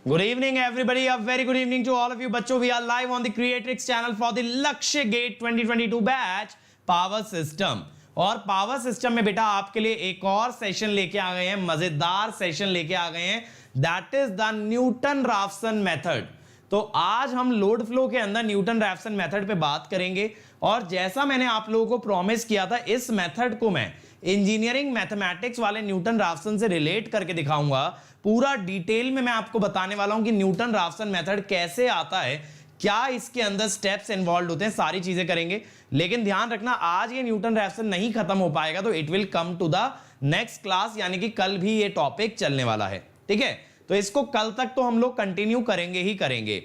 Good evening, everybody. A very good evening to all of you. बच्चों, we are live on the Creatrix channel for the लक्ष्य gate 2022 batch power system. और power system में बेटा आपके लिए एक और सेशन लेके आ गए हैं, मजेदार सेशन लेके आ गए हैं। That is the Newton Raphson method. तो आज हम लोड फ्लो के अंदर न्यूटन रैफसन मेथड पे बात करेंगे। और जैसा मैंने आप लोगों को प्रॉमिस किया था, इस मेथड को मैं इंजीनियरिंग मैथमेटिक्स वाले न्यूटन राफसन से रिलेट करके दिखाऊंगा। पूरा डिटेल में मैं आपको बताने वाला हूं कि न्यूटन राफसन मेथड कैसे आता है, क्या इसके अंदर स्टेप्स इन्वॉल्व होते हैं, सारी चीजें करेंगे। लेकिन ध्यान रखना, आज ये न्यूटन रैफसन नहीं खत्म हो पाएगा, तो it will come to the next class, यानी कि कल भी ये टॉपिक चलने वाला है। ठीक है, तो इसको कल तक तो हम लोग कंटिन्यू करेंगे ही करेंगे।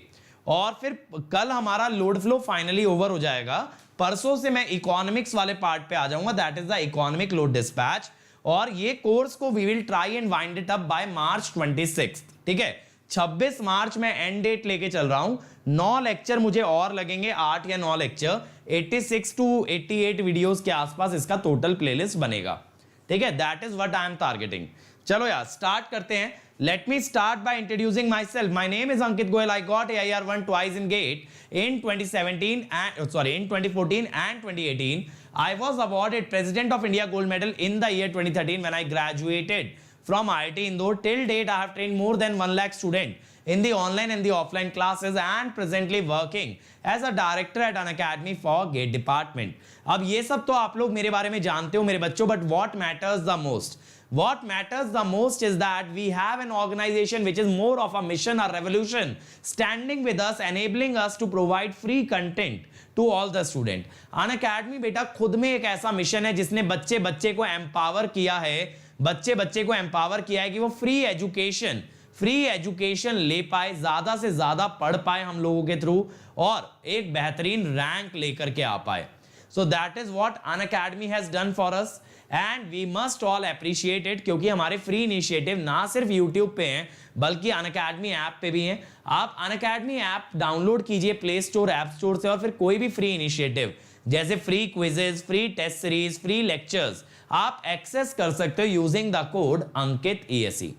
और फिर कल हमारा लोड फ्लो फाइनली ओवर हो जाएगा। परसों से मैं इकोनॉमिक्स वाले पार्ट पे आ जाऊंगा, that is the economic load dispatch. और ये कोर्स को we will try and wind it up by March 26। ठीक है, 26 मार्च में एंड डेट लेके चल रहा हूं। 9 लेक्चर मुझे और लगेंगे, 8 या 9 लेक्चर, 86 टू 88 वीडियोस के आसपास इसका टोटल प्लेलिस्ट बनेगा। ठीक है, that is what I am targeting. चलो यार स्टार्ट करते हैं। Let me start by introducing myself. My name is Ankit Goyal. I got AIR1 twice in GATE in 2017 and in 2014 and 2018. I was awarded President of India Gold Medal in the year 2013 when I graduated from IIT Indore. Till date, I have trained more than 1 lakh students in the online and the offline classes and presently working as a director at an academy for GATE department. अब ये सब तो आप लोग मेरे बारे में जानते हो मेरे बच्चों, but what matters the most? What matters the most is that we have an organization which is more of a mission or revolution, standing with us, enabling us to provide free content to all the student. Unacademy बेटा खुद में एक ऐसा mission है जिसने बच्चे बच्चे को एम्पावर किया है, बच्चे बच्चे को एम्पावर किया है कि वो फ्री एजुकेशन ले पाए, ज्यादा से ज्यादा पढ़ पाए हम लोगों के थ्रू, और एक बेहतरीन रैंक लेकर के आ पाए। So that is what Unacademy has done for us and we must all appreciate it, क्योंकि हमारे फ्री इनिशिएटिव ना सिर्फ YouTube पे हैं बल्कि Unacademy ऐप पे भी हैं। आप Unacademy ऐप डाउनलोड कीजिए प्ले स्टोर, ऐप स्टोर से, और फिर कोई भी फ्री इनिशिएटिव जैसे free quizzes, free test series, free lectures आप एक्सेस कर सकते हो using the code Ankit ESE।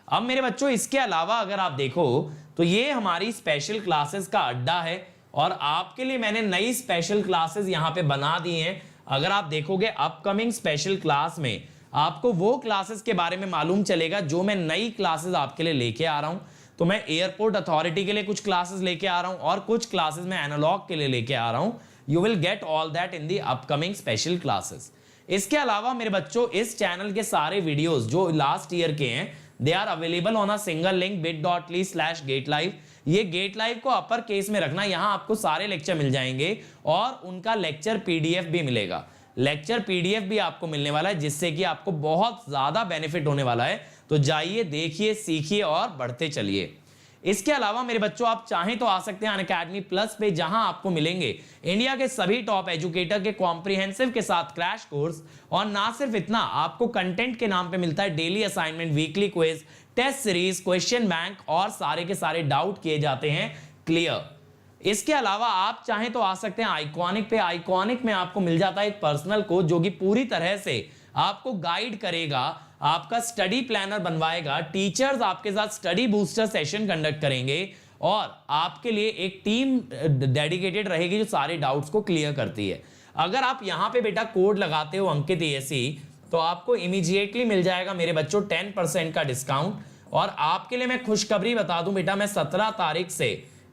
अब मेरे बच्चों, इसके अलावा अगर आप देखो तो ये हमारी स्पेशल क्लासेस का अड्डा है और आपके लिए मैंने नई स्पेशल क्लासेस यहां पे बना दी हैं। अगर आप देखोगे अपकमिंग स्पेशल क्लास में आपको वो क्लासेस के बारे में मालूम चलेगा जो मैं नई क्लासेस आपके लिए लेके आ रहा हूं। तो मैं एयरपोर्ट अथॉरिटी के लिए कुछ क्लासेस लेके आ रहा हूं और कुछ क्लासेस मैं एनालॉग के लिए लेके आ रहा हूं। You will get all that in the upcoming special classes. इसके अलावा मेरे बच्चों, इस चैनल के सारे वीडियोस जो लास्ट ईयर के हैं, they are available on a single link bit.ly/GateLive। ये गेट लाइव को अपर केस में रखना, यहां आपको सारे लेक्चर मिल जाएंगे और उनका लेक्चर पीडीएफ भी मिलेगा। लेक्चर पीडीएफ भी आपको मिलने वाला है, जिससे कि आपको बहुत ज्यादा बेनिफिट होने वाला है। तो जाइए, देखिए, सीखिए और बढ़ते चलिए। इसके अलावा मेरे बच्चों, आप चाहें तो आ सकते हैं अनअकैडमी प्लस पे, जहां आपको मिलेंगे इंडिया के सभी टॉप एजुकेटर के कॉम्प्रिहेंसिव के साथ क्रैश कोर्स। और ना सिर्फ इतना, आपको कंटेंट के नाम पे मिलता है daily assignment, weekly quiz, test series, question bank, और सारे के सारे डाउट किए जाते हैं क्लियर। इसके अलावा आप चाहें तो आ सकते हैं आइकॉनिक पे। आइकॉनिक में आपको मिल जाता है एक पर्सनल कोच जो कि पूरी तरह से आपको गाइड करेगा, आपका स्टडी प्लानर बनवाएगा, टीचर्स आपके साथ स्टडी बूस्टर सेशन कंडक्ट करेंगे और आपके लिए एक टीम डेडिकेटेड रहेगी जो सारे डाउट्स को क्लियर करती है। अगर आप यहां पे बेटा कोड लगाते हो अंकित ESE, तो आपको इमीडिएटली मिल जाएगा मेरे बच्चों 10% का डिस्काउंट। और आपके लिए मैं खुशखबरी बता दूं बेटा, मैं 17 तारीख से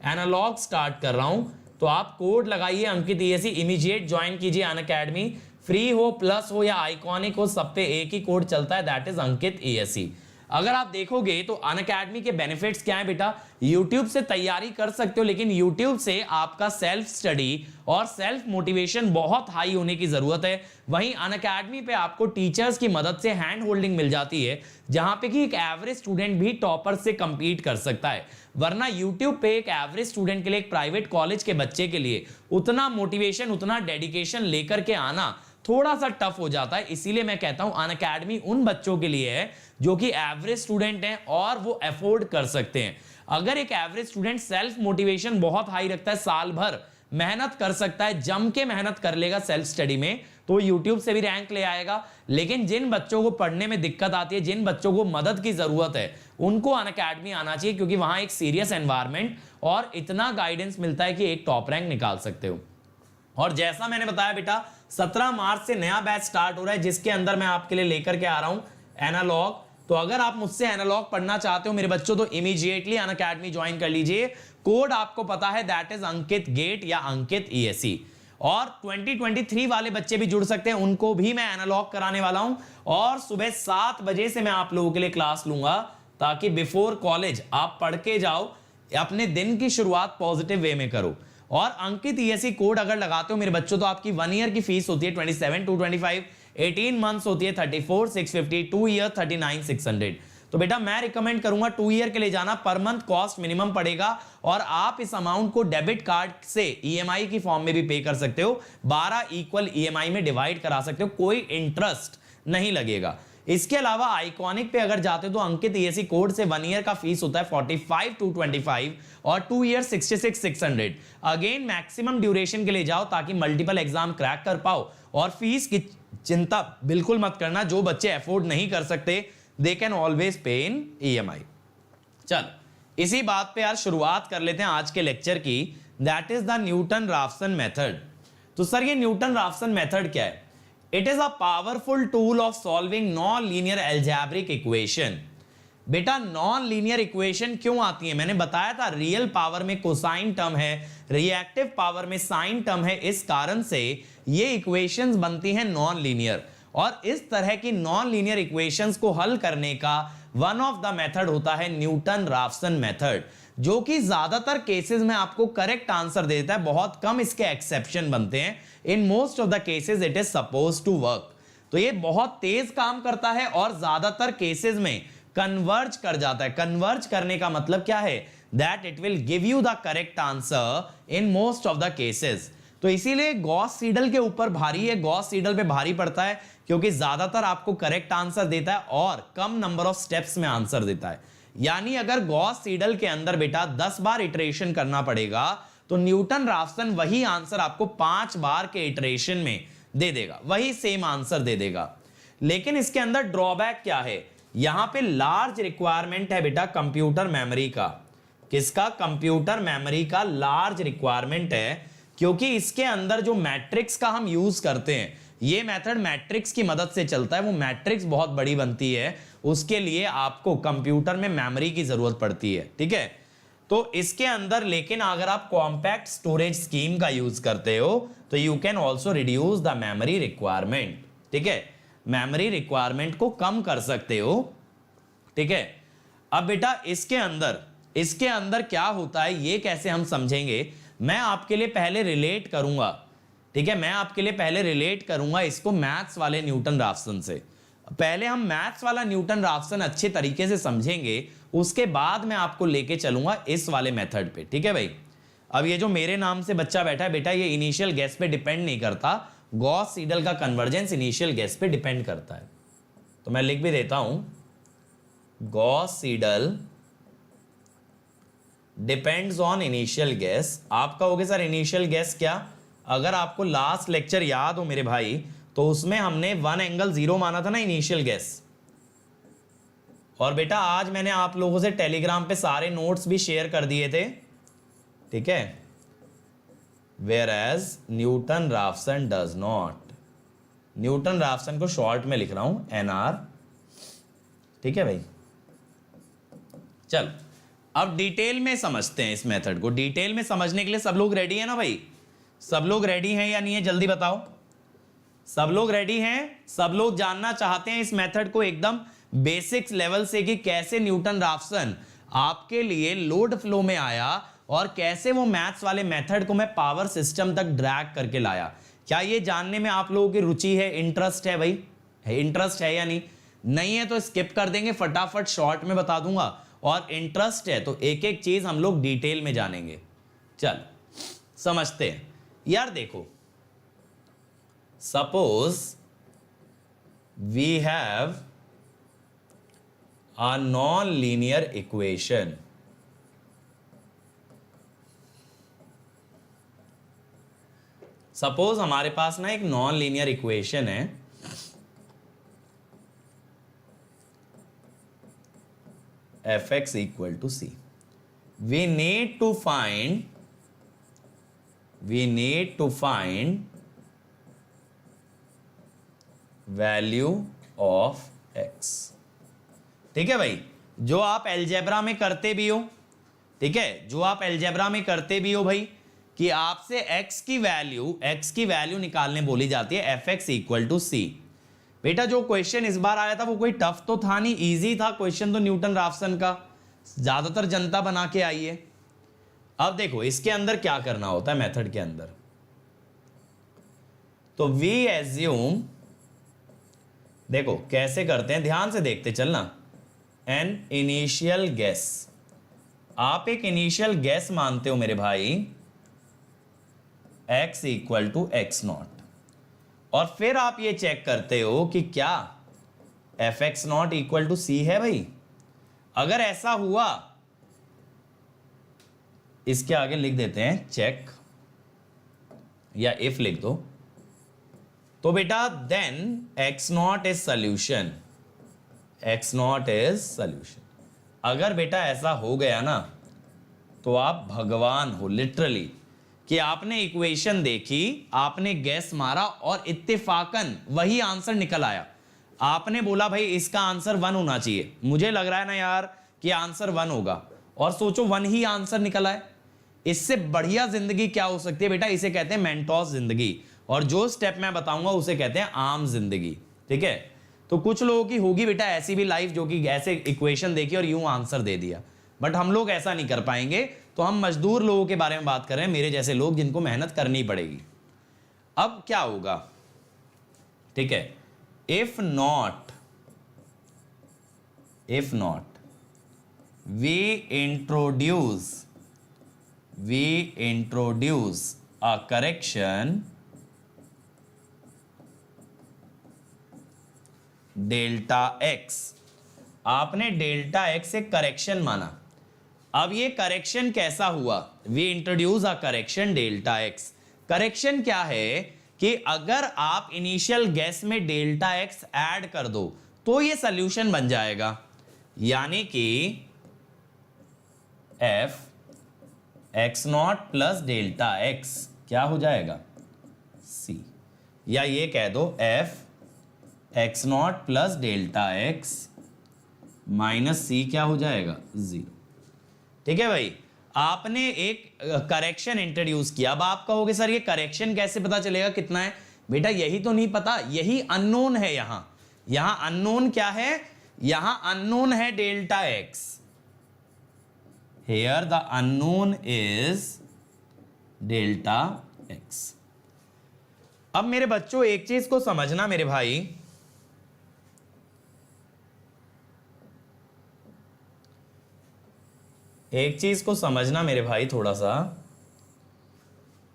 एनालॉग स्टार्ट कर रहा हूं। तो आप कोड लगाइए अंकित ESE, इमीडिएट ज्वाइन कीजिए अनअकैडमी। फ्री हो, प्लस हो या आइकॉनिक हो, सब पे एक ही कोड चलता है, दैट इज अंकित ESE। अगर आप देखोगे तो अनअकैडमी के बेनिफिट्स क्या है बेटा, YouTube से तैयारी कर सकते हो, लेकिन YouTube से आपका सेल्फ स्टडी और सेल्फ मोटिवेशन बहुत हाई होने की जरूरत है। वहीं अनअकैडमी पे आपको टीचर्स की मदद से हैंड होल्डिंग मिल जाती है, जहां पे कि एक एवरेज स्टूडेंट भी टॉपर से कंपीट कर सकता है। वरना YouTube पे एक एवरेज स्टूडेंट के लिए, एक प्राइवेट कॉलेज के बच्चे के लिए उतना मोटिवेशन, उतना डेडिकेशन लेकर के आना थोड़ा सा टफ हो जाता है। इसीलिए मैं कहता हूं अनअकैडमी उन बच्चों के लिए है जो कि एवरेज स्टूडेंट हैं और वो अफोर्ड कर सकते हैं। अगर एक एवरेज स्टूडेंट सेल्फ मोटिवेशन बहुत हाई रखता है, साल भर मेहनत कर सकता है, जम के मेहनत कर लेगा सेल्फ स्टडी में, तो यूट्यूब से भी रैंक ले आएगा। लेकिन जिन बच्चों को पढ़ने में दिक्कत आती है, जिन बच्चों को मदद की जरूरत है, उनको अनअकैडमी आना चाहिए, क्योंकि वहां एक सीरियस एनवायरनमेंट और इतना गाइडेंस मिलता है कि एक टॉप रैंक निकाल सकते हो। और जैसा मैंने बताया बेटा, 17 मार्च से नया बैच स्टार्ट हो रहा है, जिसके अंदर मैं आपके लिए लेकर के आ रहा हूं एनालॉग। तो अगर आप मुझसे एनालॉग पढ़ना चाहते हो मेरे बच्चों, तो इमीडिएटली अनअकैडमी ज्वाइन कर लीजिए। कोड आपको पता है, दैट इज अंकित गेट या अंकित ईएससी। और 2023 वाले बच्चे भी जुड़ सकते हैं, उनको भी मैं एनालॉग कराने वाला हूं। और सुबह 7 बजे से मैं आप लोगों के लिए क्लास लूंगा, ताकि बिफोर कॉलेज आप पढ़ के जाओ, अपने दिन की शुरुआत पॉजिटिव वे में करो। और अंकित ईएससी कोड अगर लगाते हो मेरे बच्चों, तो आपकी 1 ईयर की फीस होती है 27,225, 18 मंथ्स होती है 34,650, 2 ईयर 39,600। तो बेटा मैं रिकमेंड करूंगा 2 ईयर के लिए जाना, पर मंथ कॉस्ट मिनिमम पड़ेगा, और आप इस अमाउंट को डेबिट कार्ड से ईएमआई की फॉर्म में भी पे कर सकते हो, 12 इक्वल ईएमआई में डिवाइड करा सकते हो, कोई इंटरेस्ट नहीं लगेगा। इसके अलावा आइकॉनिक पे अगर जाते हो तो अंकित ईएससी कोड से 1 ईयर का फीस होता है 45,225 और 2 ईयर 66,600। अगेन मैक्सिमम ड्यूरेशन के लिए जाओ, ताकि मल्टीपल एग्जाम क्रैक कर पाओ। और फीस की चिंता बिल्कुल मत करना, जो बच्चे अफोर्ड नहीं कर सकते दे कैन ऑलवेज पे इन ईएमआई। चल इसी बात पे यार शुरुआत कर लेते हैं आज के लेक्चर की, that is the Newton Raphson method. तो सर ये न्यूटन राफसन मेथड क्या है? It is a powerful tool of solving non linear algebraic equation. बेटा नॉन लीनियर इक्वेशन क्यों आती है? मैंने बताया था रियल पावर में कोसाइन टर्म है, रिएक्टिव पावर में साइन टर्म है, इस कारण से ये इक्वेशंस बनती हैं नॉन लीनियर। और इस तरह की नॉन लीनियर इक्वेशंस को हल करने का वन ऑफ द मेथड होता है न्यूटन राफसन मेथड, जो कि ज्यादातर केसेस में आपको करेक्ट आंसर दे देता है, बहुत कम इसके एक्सेप्शन बनते हैं। In most of the cases it is suppose to work. तो ये बहुत तेज काम करता है और ज्यादातर केसेस में कन्वर्ज कर जाता है। कन्वर्ज करने का मतलब क्या है? That it will give you the correct answer in most of the cases. तो इसीलिए गॉस सीडल के ऊपर भारी है, गॉस सीडल पे भारी पड़ता है, क्योंकि ज्यादातर आपको करेक्ट आंसर देता है और कम नंबर ऑफ स्टेप्स में आंसर देता है। यानी अगर गॉस सीडल के अंदर बेटा 10 बार इटरेशन करना पड़ेगा, तो न्यूटन राफसन वही आंसर आपको 5 बार के इटरेशन में दे देगा, वही सेम आंसर दे देगा। लेकिन इसके अंदर ड्रॉबैक क्या है? यहां पे लार्ज रिक्वायरमेंट है बेटा कंप्यूटर मेमोरी का। किसका? कंप्यूटर मेमोरी का लार्ज रिक्वायरमेंट है, क्योंकि इसके अंदर जो मैट्रिक्स का हम यूज करते हैं, ये मेथड मैट्रिक्स की मदद से चलता है। वो मैट्रिक्स बहुत बड़ी बनती है, उसके लिए आपको कंप्यूटर में मेमोरी की जरूरत पड़ती है, ठीक है। तो इसके अंदर लेकिन अगर आप कॉम्पैक्ट स्टोरेज स्कीम का यूज करते हो, तो you can also reduce the memory requirement, ठीक है। मेमोरी रिक्वायरमेंट को कम कर सकते हो, ठीक है। अब बेटा इसके अंदर क्या होता है, ये कैसे हम समझेंगे? मैं आपके लिए पहले रिलेट करूंगा, ठीक है। मैं आपके लिए पहले रिलेट करूंगा इसको मैथ्स वाले न्यूटन राफसन से। पहले हम मैथ्स वाला न्यूटन राफसन अच्छे तरीके से समझेंगे, उसके बाद मैं आपको लेके चलूंगा इस वाले मेथड पे, ठीक है भाई। अब ये जो मेरे नाम से बच्चा बैठा है बेटा, ये इनिशियल गैस पे डिपेंड नहीं करता, गॉस सीडल का कन्वर्जेंस इनिशियल गैस पे डिपेंड करता है। तो मैं लिख भी देता हूं, Gauss Seidel depends on initial guess. आप कहोगे सर इनिशियल गैस क्या? अगर आपको लास्ट लेक्चर याद हो मेरे भाई, तो उसमें हमने 1 एंगल 0 माना था ना इनिशियल गैस। और बेटा आज मैंने आप लोगों से टेलीग्राम पे सारे नोट्स भी शेयर कर दिए थे, ठीक है। Whereas Newton Raphson does not. Newton Raphson को शॉर्ट में लिख रहा हूं NR, ठीक है भाई। चल अब डिटेल में समझते हैं इस मेथड को। डिटेल में समझने के लिए सब लोग रेडी है ना भाई? सब लोग रेडी हैं या नहीं है? जल्दी बताओ। सब लोग रेडी हैं? सब लोग जानना चाहते हैं इस मेथड को एकदम बेसिक्स लेवल से, कि कैसे न्यूटन राफसन आपके लिए लोड फ्लो में आया और कैसे वो मैथ्स वाले मेथड को मैं पावर सिस्टम तक ड्रैग करके लाया। क्या ये जानने में आप लोगों की रुचि है, इंटरेस्ट है भाई? इंटरेस्ट है या नहीं? नहीं है तो स्किप कर देंगे, फटाफट शॉर्ट में बता दूंगा। और इंटरेस्ट है तो एक एक चीज हम लोग डिटेल में जानेंगे। चल समझते हैं यार। देखो suppose we have a non linear equation, suppose हमारे पास ना एक नॉन लीनियर इक्वेशन है, fx equal to c. We need to find value of x. ठीक है भाई, जो आप अलजेब्रा में करते भी हो, ठीक है, जो आप अलजेब्रा में करते भी हो भाई, कि आपसे x की वैल्यू निकालने बोली जाती है fx इक्वल टू c. बेटा जो क्वेश्चन इस बार आया था वो कोई टफ तो था नहीं, इजी था क्वेश्चन तो न्यूटन राफसन का, ज्यादातर जनता बना के आई है. अब देखो इसके अंदर क्या करना होता है मेथड के अंदर. तो वी एज्यूम, देखो कैसे करते हैं, ध्यान से देखते चलना. एन इनिशियल गैस, आप एक इनिशियल गैस मानते हो मेरे भाई x equal to x not, और फिर आप ये चेक करते हो कि क्या fx not equal to c है भाई. अगर ऐसा हुआ, इसके आगे लिख देते हैं चेक या इफ लिख दो, तो बेटा then x not is solution, x not is solution. अगर बेटा ऐसा हो गया ना तो आप भगवान हो लिटरली, कि आपने इक्वेशन देखी, आपने गैस मारा और इत्तेफाकन वही आंसर निकल आया. आपने बोला भाई इसका आंसर 1 होना चाहिए, मुझे लग रहा है ना यार कि आंसर 1 होगा, और सोचो 1 ही आंसर निकला है. इससे बढ़िया जिंदगी क्या हो सकती है बेटा, इसे कहते हैं मेंटोस जिंदगी, और जो स्टेप मैं बताऊंगा उसे कहते हैं आम जिंदगी. ठीक है, तो कुछ लोगों की होगी बेटा ऐसी भी लाइफ जो कि ऐसे इक्वेशन देखी और यूं आंसर दे दिया, बट हम लोग ऐसा नहीं कर पाएंगे. तो हम मजदूर लोगों के बारे में बात कर रहे हैं, मेरे जैसे लोग जिनको मेहनत करनी पड़ेगी. अब क्या होगा, ठीक है, if not we introduce a correction delta x. आपने डेल्टा एक्स एक करेक्शन माना. अब ये करेक्शन कैसा हुआ, we introduce a correction delta x. Correction क्या है कि अगर आप इनिशियल गैस में डेल्टा एक्स ऐड कर दो तो ये सॉल्यूशन बन जाएगा, यानी कि f x not plus delta x क्या हो जाएगा, सी. या ये कह दो f x not plus delta x minus सी क्या हो जाएगा, 0. ठीक है भाई, आपने एक करेक्शन इंट्रोड्यूस किया. अब आप कहोगे सर ये करेक्शन कैसे पता चलेगा कितना है, बेटा यही तो नहीं पता, यही अननोन है. यहां अननोन क्या है, यहां अननोन है delta x. Here the unknown is delta x. अब मेरे बच्चों एक चीज को समझना मेरे भाई, एक चीज को समझना मेरे भाई थोड़ा सा,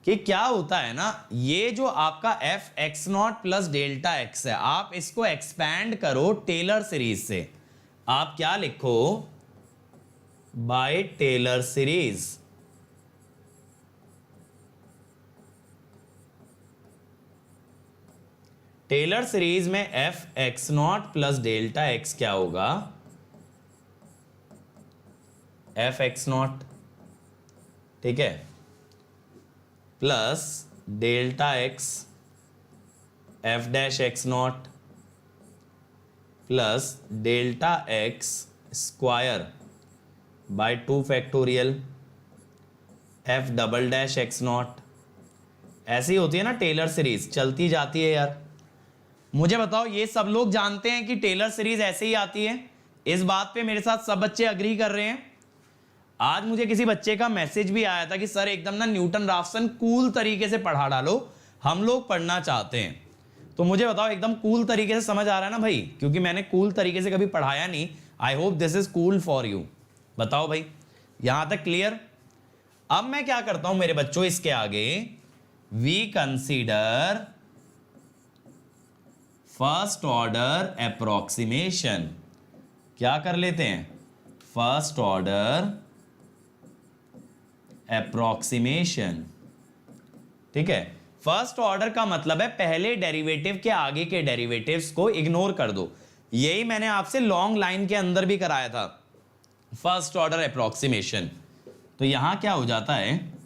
कि क्या होता है ना, ये जो आपका F x not plus delta x है, आप इसको एक्सपैंड करो टेलर सीरीज से. आप क्या लिखो, by Taylor series. Taylor series में F x not plus delta x क्या होगा, एफ एक्स नॉट, ठीक है, plus delta X F dash X not plus delta X square by 2 factorial F double dash X naught. ऐसी होती है ना Taylor series, चलती जाती है यार. मुझे बताओ ये सब लोग जानते हैं कि टेलर सीरीज ऐसे ही आती है, इस बात पे मेरे साथ सब बच्चे अग्री कर रहे हैं. आज मुझे किसी बच्चे का मैसेज भी आया था कि सर एकदम ना न्यूटन राफसन कूल तरीके से पढ़ा डालो, हम लोग पढ़ना चाहते हैं. तो मुझे बताओ एकदम कूल तरीके से समझ आ रहा है ना भाई, क्योंकि मैंने कूल तरीके से कभी पढ़ाया नहीं. I hope this is cool for you. बताओ भाई यहां तक क्लियर. अब मैं क्या करता हूं मेरे बच्चों, इसके आगे we consider first order approximation. क्या कर लेते हैं, फर्स्ट ऑर्डर अप्रोक्सीमेशन. ठीक है, फर्स्ट ऑर्डर का मतलब है पहले डेरिवेटिव के आगे के डेरिवेटिव्स को इग्नोर कर दो। यही मैंने आपसे लॉन्ग लाइन के अंदर भी कराया था, फर्स्ट ऑर्डर अप्रोक्सीमेशन। तो यहां क्या हो जाता है,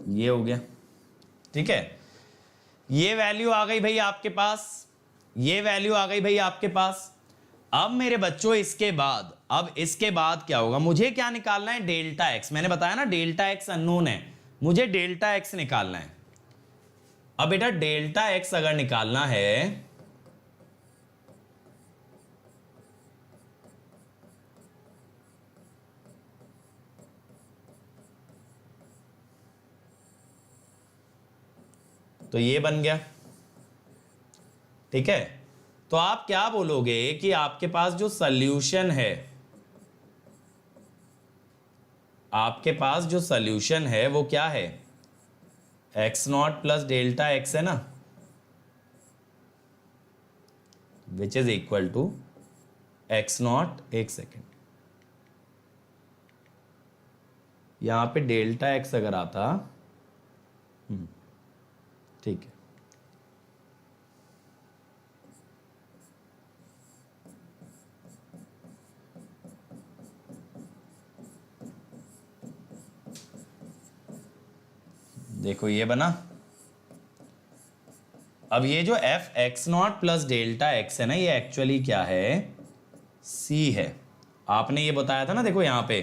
ये हो गया, ठीक है। ये वैल्यू आ गई भाई आपके पास, ये वैल्यू आ गई भाई आपके पास। अब मेरे बच्चों इसके बाद, अब इसके बाद क्या होगा, मुझे क्या निकालना है, डेल्टा एक्स। मैंने बताया ना डेल्टा एक्स अननोन है, मुझे डेल्टा एक्स निकालना है। अब बेटा डेल्टा एक्स अगर निकालना है तो ये बन गया, ठीक है। तो आप क्या बोलोगे कि आपके पास जो सॉल्यूशन है, आपके पास जो सॉल्यूशन है वो क्या है, x not plus delta x है ना, which is equal to x not. एक सेकेंड, यहां पे डेल्टा एक्स अगर आता, ठीक है, देखो ये बना। अब ये जो F x not plus delta x है ना, ये एक्चुअली क्या है, सी है। आपने ये बताया था ना, देखो यहां पे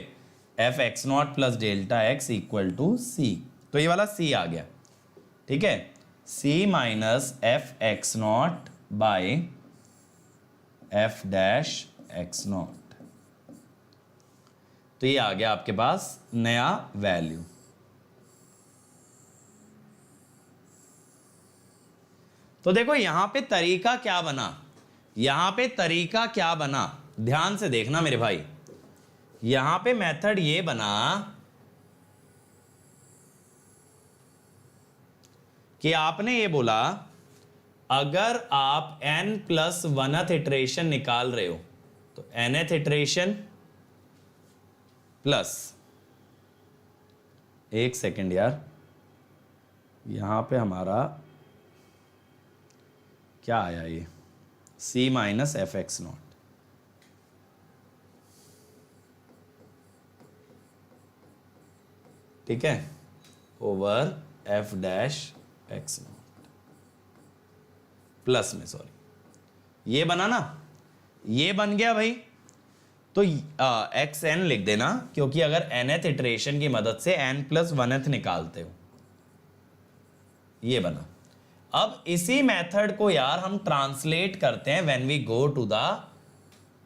F x not plus delta X equal to C, तो ये वाला सी आ गया, ठीक है। C minus F x naught by F dash X naught, तो ये आ गया आपके पास नया वैल्यू। तो देखो यहां पे तरीका क्या बना, यहां पे तरीका क्या बना, ध्यान से देखना मेरे भाई। यहां पे मेथड ये बना कि आपने ये बोला अगर आप n प्लस वनथ इटरेशन निकाल रहे हो तो nth इटरेशन प्लस, एक सेकेंड यार, यहां पे हमारा क्या आया, ये c minus F x naught, ठीक है, over F dash X not plus में, सॉरी ये बना ना, ये बन गया भाई। तो एक्स एन लिख देना, क्योंकि अगर nth इटरेशन की मदद से n प्लस वनथ निकालते हो, ये बना। अब इसी मेथड को यार हम ट्रांसलेट करते हैं when we go to the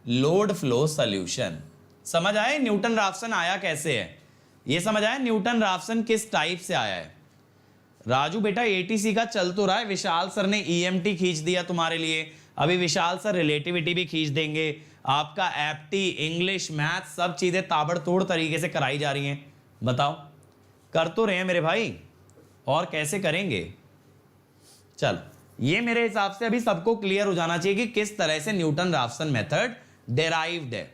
load flow solution. समझ आए न्यूटन राफसन आया कैसे है, ये समझ आया न्यूटन राफसन किस टाइप से आया है। राजू बेटा एटीसी का चल तो रहा है, विशाल सर ने ईएमटी खींच दिया तुम्हारे लिए, अभी विशाल सर रिलेटिविटी भी खींच देंगे, आपका एप्टी इंग्लिश मैथ सब चीजें ताबड़तोड़ तरीके से कराई जा रही हैं। बताओ, कर तो रहे हैं मेरे भाई, और कैसे करेंगे। चल, ये मेरे हिसाब से अभी सबको क्लियर हो जाना चाहिए कि किस तरह से न्यूटन राफसन मेथड डेराइव्ड है।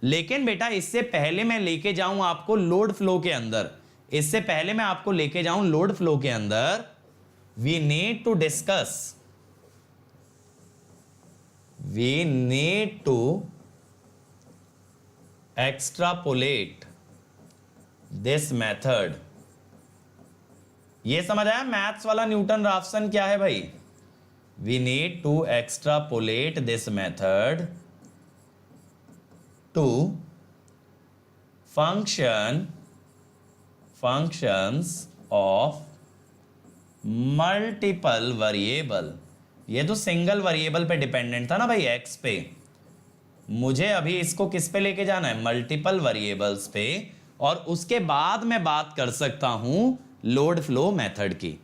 लेकिन बेटा इससे पहले मैं लेके जाऊं आपको लोड फ्लो के अंदर, इससे पहले मैं आपको लेके जाऊं लोड फ्लो के अंदर, we need to discuss, we need to extrapolate this method. ये समझ आया मैथ्स वाला न्यूटन राफसन क्या है भाई। We need to extrapolate this method to functions of multiple variable. ये तो सिंगल वेरिएबल पे डिपेंडेंट था ना भाई, एक्स पे। मुझे अभी इसको किस पे लेके जाना है, मल्टीपल वेरिएबल्स पे, और उसके बाद मैं बात कर सकता हूं लोड फ्लो मेथड की।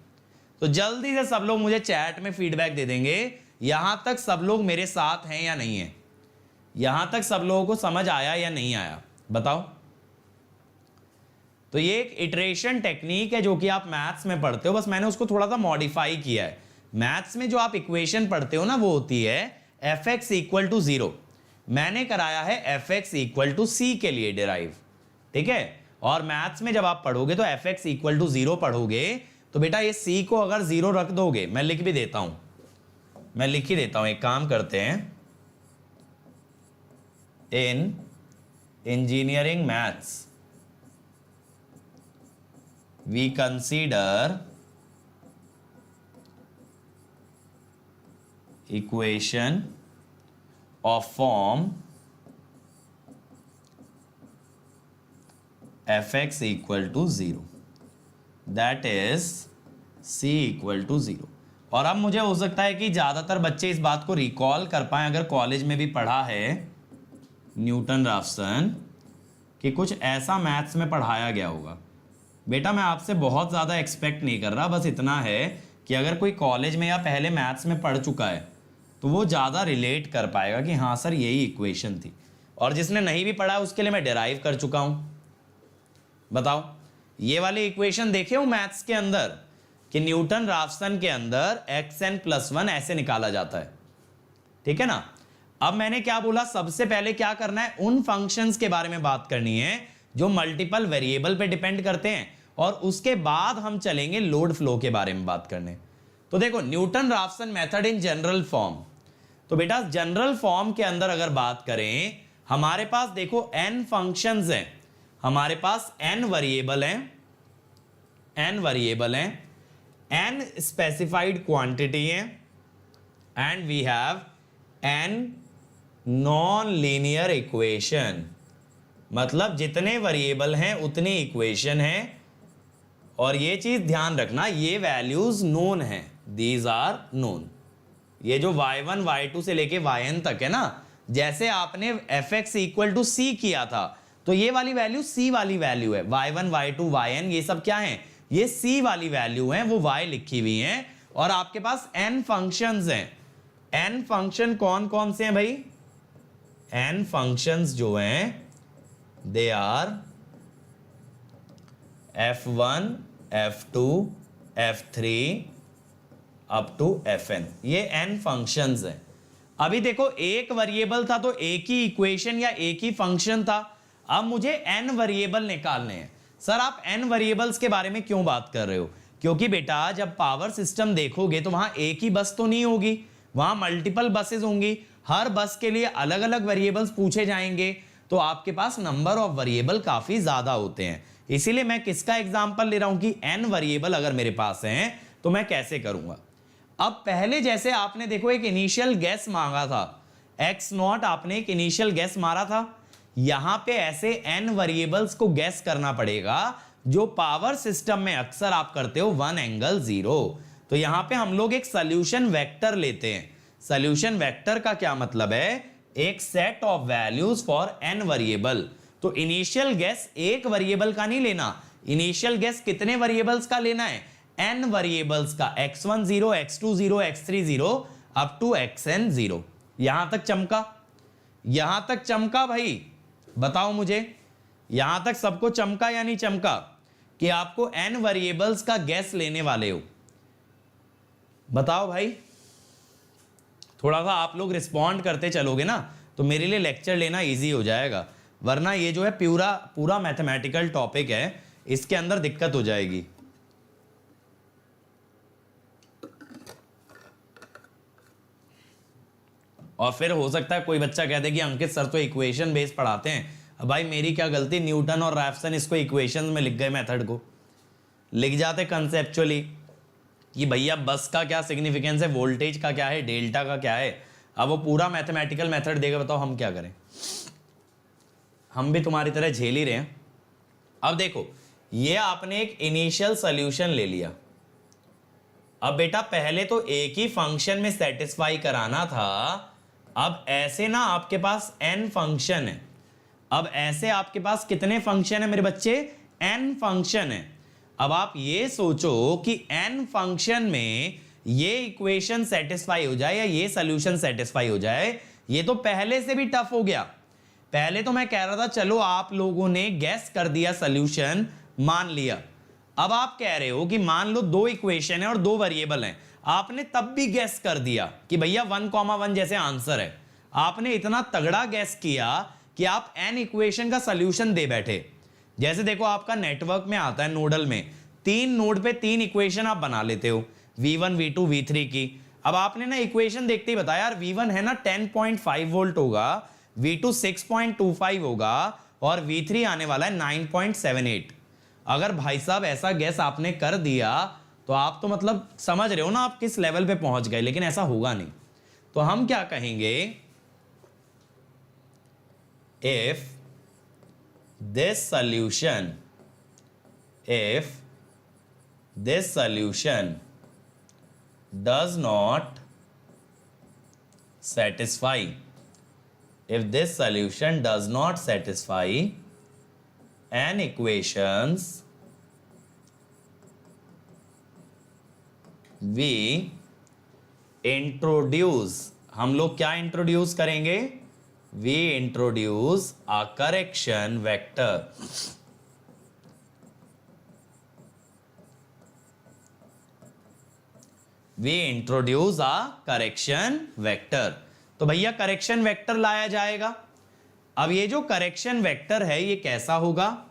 तो जल्दी से सब लोग मुझे चैट में फीडबैक दे देंगे, यहां तक सब लोग मेरे साथ हैं या नहीं है, यहां तक सब लोगों को समझ आया या नहीं आया, बताओ। तो ये एक इटरेशन टेक्निक है जो कि आप मैथ्स में पढ़ते हो, बस मैंने उसको थोड़ा सा मॉडिफाई किया है। मैथ्स में जो आप इक्वेशन पढ़ते हो ना, वो होती है एफ एक्स इक्वल टू 0, मैंने कराया है एफ एक्स इक्वल टू सी के लिए डिराइव, ठीक है। और मैथ्स में जब आप पढ़ोगे तो एफ एक्स इक्वल टू 0 पढ़ोगे तो बेटा ये सी को अगर 0 रख दोगे, मैं लिख भी देता हूं, मैं लिख ही देता हूं, एक काम करते हैं, in engineering maths we consider equation of form fx equal to 0, that is c equal to 0। और अब मुझे हो सकता है कि ज़्यादातर बच्चे इस बात को रिकॉल कर पाएं, अगर कॉलेज में भी पढ़ा है न्यूटन राफसन, कि कुछ ऐसा मैथ्स में पढ़ाया गया होगा। बेटा मैं आपसे बहुत ज़्यादा एक्सपेक्ट नहीं कर रहा, बस इतना है कि अगर कोई कॉलेज में या पहले मैथ्स में पढ़ चुका है तो वो ज़्यादा रिलेट कर पाएगा कि हाँ सर यही इक्वेशन थी, और जिसने नहीं भी पढ़ा उसके लिए मैं डिराइव कर चुका हूँ। बताओ, ये वाली इक्वेशन देखे हो मैथ्स के अंदर कि न्यूटन राफसन के अंदर xn+1 ऐसे निकाला जाता है, ठीक है ना। अब मैंने क्या बोला, सबसे पहले क्या करना है, उन फंक्शंस के बारे में बात करनी है जो मल्टीपल वेरिएबल पे डिपेंड करते हैं, और उसके बाद हम चलेंगे लोड फ्लो के बारे में बात करने। तो देखो Newton Raphson method in general form, तो बेटा जनरल फॉर्म के अंदर अगर बात करें, हमारे पास देखो n फंक्शंस हैं, हमारे पास n वेरिएबल हैं, n स्पेसिफाइड क्वांटिटी है, and we have n non linear equation, मतलब जितने वेरिएबल हैं उतनी इक्वेशन है। और ये चीज ध्यान रखना, ये वैल्यूज नोन है, दीज आर नोन। ये जो y1 y2 से लेके yn तक है ना, जैसे आपने fx इक्वल टू सी किया था तो ये वाली वैल्यू c वाली वैल्यू है, y1 y2 yn ये सब क्या है, ये c वाली वैल्यू है, वो y लिखी हुई है। और आपके पास n फंक्शंस हैं, n फंक्शन कौन कौन से हैं भाई, n फंक्शंस जो हैं they are f1 f2 f3 up to fn, ये n फंक्शंस हैं। अभी देखो एक वेरिएबल था तो एक ही इक्वेशन या एक ही फंक्शन था, अब मुझे n वेरिएबल निकालने हैं। सर आप n वेरिएबल्स के बारे में क्यों बात कर रहे हो, क्योंकि बेटा जब पावर सिस्टम देखोगे तो वहां एक ही बस तो नहीं होगी, वहां मल्टीपल बसेस होंगी, हर बस के लिए अलग अलग वेरिएबल्स पूछे जाएंगे, तो आपके पास नंबर ऑफ वेरिएबल काफी ज्यादा होते हैं। इसीलिए मैं किसका एग्जांपल ले रहा हूं कि n वेरिएबल अगर मेरे पास हैं तो मैं कैसे करूंगा। अब पहले जैसे आपने देखो एक इनिशियल गैस मांगा था, x0 आपने एक इनिशियल गैस मारा था, यहां पे ऐसे n वेरिएबल्स को गैस करना पड़ेगा जो पावर सिस्टम में अक्सर आप करते हो 1 एंगल 0। तो यहां पे हम लोग एक सॉल्यूशन वेक्टर लेते हैं। सॉल्यूशन वेक्टर का क्या मतलब है, एक set of values for n variable. तो इनिशियल गैस एक वेरिएबल का नहीं लेना, इनिशियल गैस कितने वेरिएबल्स का लेना है, n वेरिएबल्स का, x1 0 x2 0 x3 0 up to xn 0। यहां तक चमका, यहां तक चमका भाई, बताओ मुझे यहां तक सबको चमका या नहीं चमका कि आपको n वेरिएबल्स का गैस लेने वाले हो, बताओ भाई। थोड़ा सा आप लोग रिस्पॉन्ड करते चलोगे ना तो मेरे लिए लेक्चर लेना इजी हो जाएगा, वरना ये जो है पूरा मैथमेटिकल टॉपिक है, इसके अंदर दिक्कत हो जाएगी। और फिर हो सकता है कोई बच्चा कह दे कि अंकित सर तो इक्वेशन बेस पढ़ाते हैं। अब भाई मेरी क्या गलती, न्यूटन और रैफसन इसको इक्वेशन में लिख गए, मेथड को लिख जाते कंसेप्चुअली कि भैया बस का क्या सिग्निफिकेंस है, वोल्टेज का क्या है, डेल्टा का क्या है। अब वो पूरा मैथमेटिकल मेथड देगा, बताओ हम क्या करें, हम भी तुम्हारी तरह झेल ही रहे हैं। अब देखो ये आपने एक इनिशियल सॉल्यूशन ले लिया, अब बेटा पहले तो एक ही फंक्शन में सेटिस्फाई कराना था, अब ऐसे ना आपके पास n फंक्शन है, अब ऐसे आपके पास कितने फंक्शन है मेरे बच्चे, n फंक्शन है। अब आप ये सोचो कि n फंक्शन में ये इक्वेशन सेटिस्फाई हो जाए या ये सॉल्यूशन सेटिस्फाई हो जाए, ये तो पहले से भी टफ हो गया। पहले तो मैं कह रहा था चलो आप लोगों ने गैस कर दिया, सॉल्यूशन मान लिया। अब आप कह रहे हो कि मान लो दो इक्वेशन है और दो वेरिएबल हैं, आपने तब भी गैस कर दिया कि भैया 1,1 जैसे आंसर है। आपने इतना तगड़ा गैस किया कि आप n इक्वेशन का सॉल्यूशन दे बैठे। जैसे देखो आपका नेटवर्क में आता है नोडल में, 3 नोड पे 3 इक्वेशन आप बना लेते हो, V1 V2 V3 की। अब आपने ना इक्वेशन देखते ही बताया यार V1 है ना 10.5 वोल्ट होगा, V2 6.25 होगा और V3 आने वाला है 9.78। अगर भाई साहब ऐसा गैस आपने कर दिया तो आप तो मतलब समझ रहे हो ना आप किस लेवल पे पहुंच गए, लेकिन ऐसा होगा नहीं। तो हम क्या कहेंगे, if this solution does not satisfy, if this solution does not satisfy n equations, we introduce, हम लोग क्या इंट्रोड्यूस करेंगे, we introduce a correction vector, we introduce a correction vector। तो भैया करेक्शन वेक्टर लाया जाएगा। अब ये जो करेक्शन वेक्टर है ये कैसा होगा,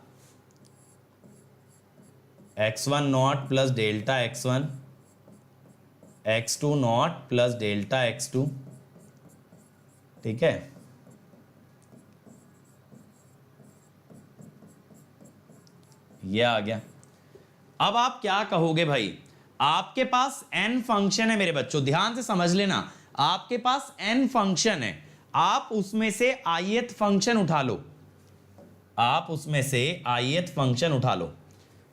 x1 not plus delta x1, x2 not plus delta x2, ठीक है। ये आ गया। अब आप क्या कहोगे भाई, आपके पास n फंक्शन है मेरे बच्चों, ध्यान से समझ लेना, आपके पास n फंक्शन है, आप उसमें से ith फंक्शन उठा लो, आप उसमें से ith फंक्शन उठा लो।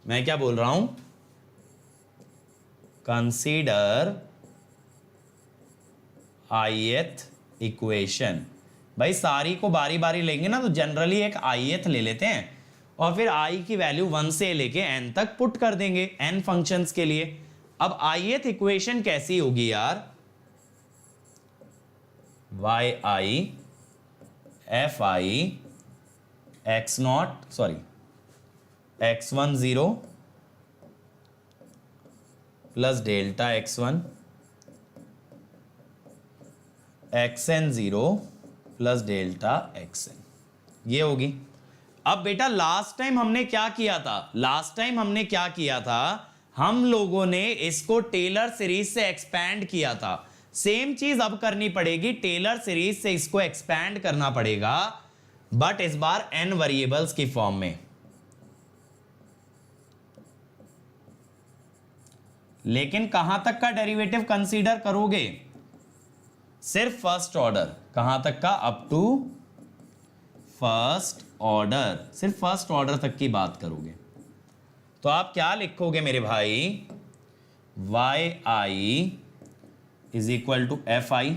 मैं क्या बोल रहा हूं, कंसीडर ith इक्वेशन। भाई सारी को बारी बारी लेंगे ना तो जनरली एक ith ले लेते हैं और फिर i की वैल्यू 1 से लेके n तक पुट कर देंगे n फंक्शंस के लिए। अब ith इक्वेशन कैसी होगी यार, yi fi x not sorry x1 0 plus delta x1 xn 0 plus delta xn, ये होगी। अब बेटा लास्ट टाइम हमने क्या किया था, हम लोगों ने इसको टेलर सीरीज से एक्सपैंड किया था। सेम चीज अब करनी पड़ेगी, टेलर सीरीज से इसको एक्सपैंड करना पड़ेगा, बट इस बार n वेरिएबल्स की फॉर्म में। लेकिन कहां तक का डेरिवेटिव कंसीडर करोगे, सिर्फ फर्स्ट ऑर्डर। कहां तक का, अप टू फर्स्ट ऑर्डर, सिर्फ फर्स्ट ऑर्डर तक की बात करोगे। तो आप क्या लिखोगे मेरे भाई, yi is equal to fi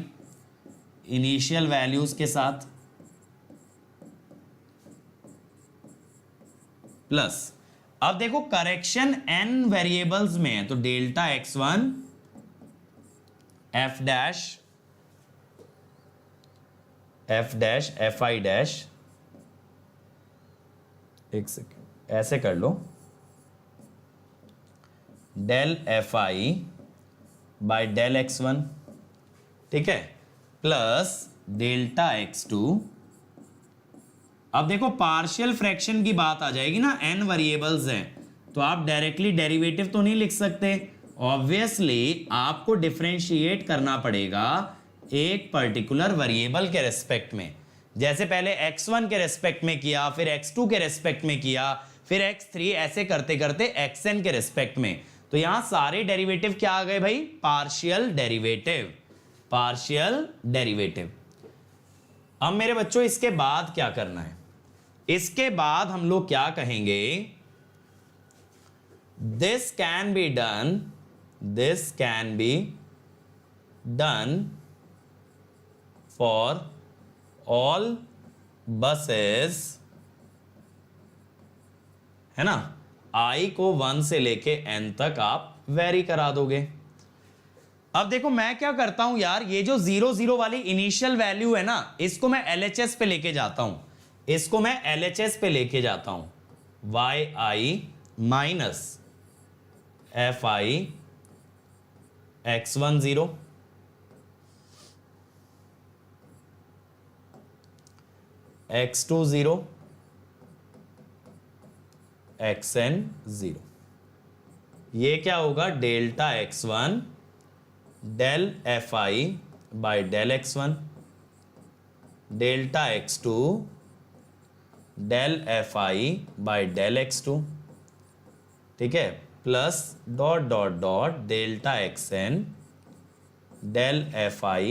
initial values के साथ प्लस, अब देखो करेक्शन n वेरिएबल्स में है तो delta x1 f dash fi dash, एक सेकेंड ऐसे कर लो, del fi by del x1, ठीक है, प्लस डेल्टा x2। अब देखो पार्शियल फ्रैक्शन की बात आ जाएगी ना, n वेरिएबल्स हैं तो आप डायरेक्टली डेरिवेटिव तो नहीं लिख सकते, ऑब्वियसली आपको डिफरेंशिएट करना पड़ेगा एक पर्टिकुलर वेरिएबल के रेस्पेक्ट में। जैसे पहले x1 के रेस्पेक्ट में किया, फिर x2 के रेस्पेक्ट में किया, फिर x3, ऐसे करते करते xn के रेस्पेक्ट में। तो यहां सारे डेरिवेटिव क्या आ गए भाई, पार्शियल डेरिवेटिव, पार्शियल डेरिवेटिव। अब मेरे बच्चों इसके बाद क्या करना है, इसके बाद हम लोग क्या कहेंगे, this can be done for all buses, है ना, i को 1 से लेके n तक आप वेरी करा दोगे। अब देखो मैं क्या करता हूं यार, ये जो 0 0 वाली इनिशियल वैल्यू है ना, इसको मैं LHS पे लेके जाता हूं, इसको मैं LHS पे लेके जाता हूं, yi minus fi x1 0, x2 0, xn 0। ये क्या होगा, delta x1 del fi by del x1, delta x2 del fi by del x2, ठीक है, plus dot dot dot delta xn del fi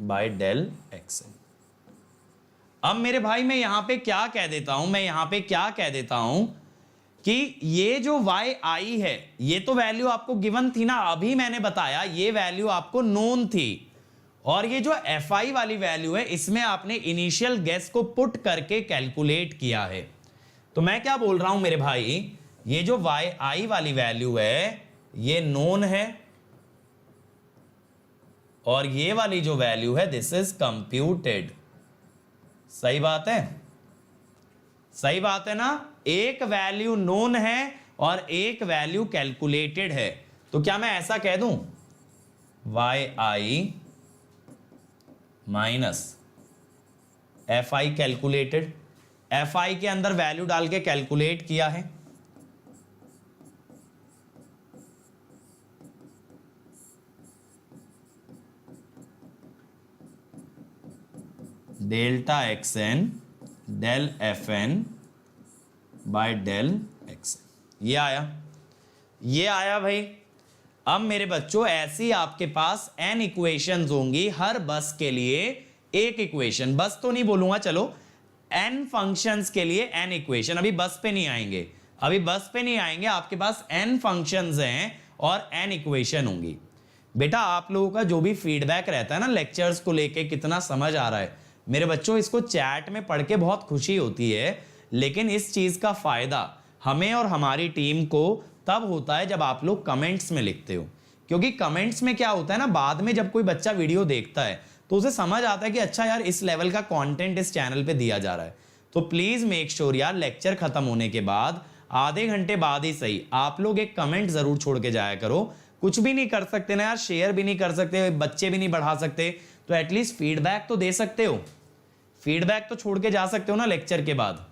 by del xn। अब मेरे भाई मैं यहां पे क्या कह देता हूं, कि ये जो yi है, ये तो वैल्यू आपको गिवन थी ना, अभी मैंने बताया ये वैल्यू आपको नोन थी, और ये जो fi वाली वैल्यू है इसमें आपने इनिशियल गेस को पुट करके कैलकुलेट किया है। तो मैं क्या बोल रहा हूं मेरे भाई, ये जो yi वाली वैल्यू है ये नोन है, और ये वाली जो वैल्यू है दिस इज कंप्यूटेड। सही बात है, सही बात है ना, एक वैल्यू नोन है और एक वैल्यू कैलकुलेटेड है। तो क्या मैं ऐसा कह दूं, yi minus fi calculated, fi के अंदर वैल्यू डाल के कैलकुलेट किया है, delta xn del fn by del xn। ये आया भाई। अब मेरे बच्चों ऐसी आपके पास n इक्वेशंस होंगी, हर बस के लिए एक इक्वेशन, बस तो नहीं बोलूंगा, चलो n फंक्शंस के लिए n इक्वेशन। अभी बस पे नहीं आएंगे, आपके पास n फंक्शंस हैं और n इक्वेशन होंगी। बेटा आप लोगों का जो भी फीडबैक रहता है ना लेक्चर्स को लेके, कितना समझ आ रहा है मेरे बच्चों, इसको चैट में पढ़ के बहुत खुशी होती है, लेकिन इस चीज का फायदा हमें और हमारी टीम को तब होता है जब आप लोग कमेंट्स में लिखते हो। क्योंकि कमेंट्स में क्या होता है ना, बाद में जब कोई बच्चा वीडियो देखता है तो उसे समझ आता है कि अच्छा यार इस लेवल का कंटेंट इस चैनल पे दिया जा रहा है। तो प्लीज मेक श्योर यार, लेक्चर खत्म होने के बाद आधे घंटे बाद ही सही आप लोग एक कमेंट जरूर छोड़ के जाया करो। कुछ भी नहीं कर सकते ना यार, शेयर भी नहीं कर सकते, बच्चे भी नहीं बढ़ा सकते, तो एटलीस्ट फीडबैक तो दे सकते हो, फीडबैक तो छोड़ के जा सकते हो ना लेक्चर के बाद।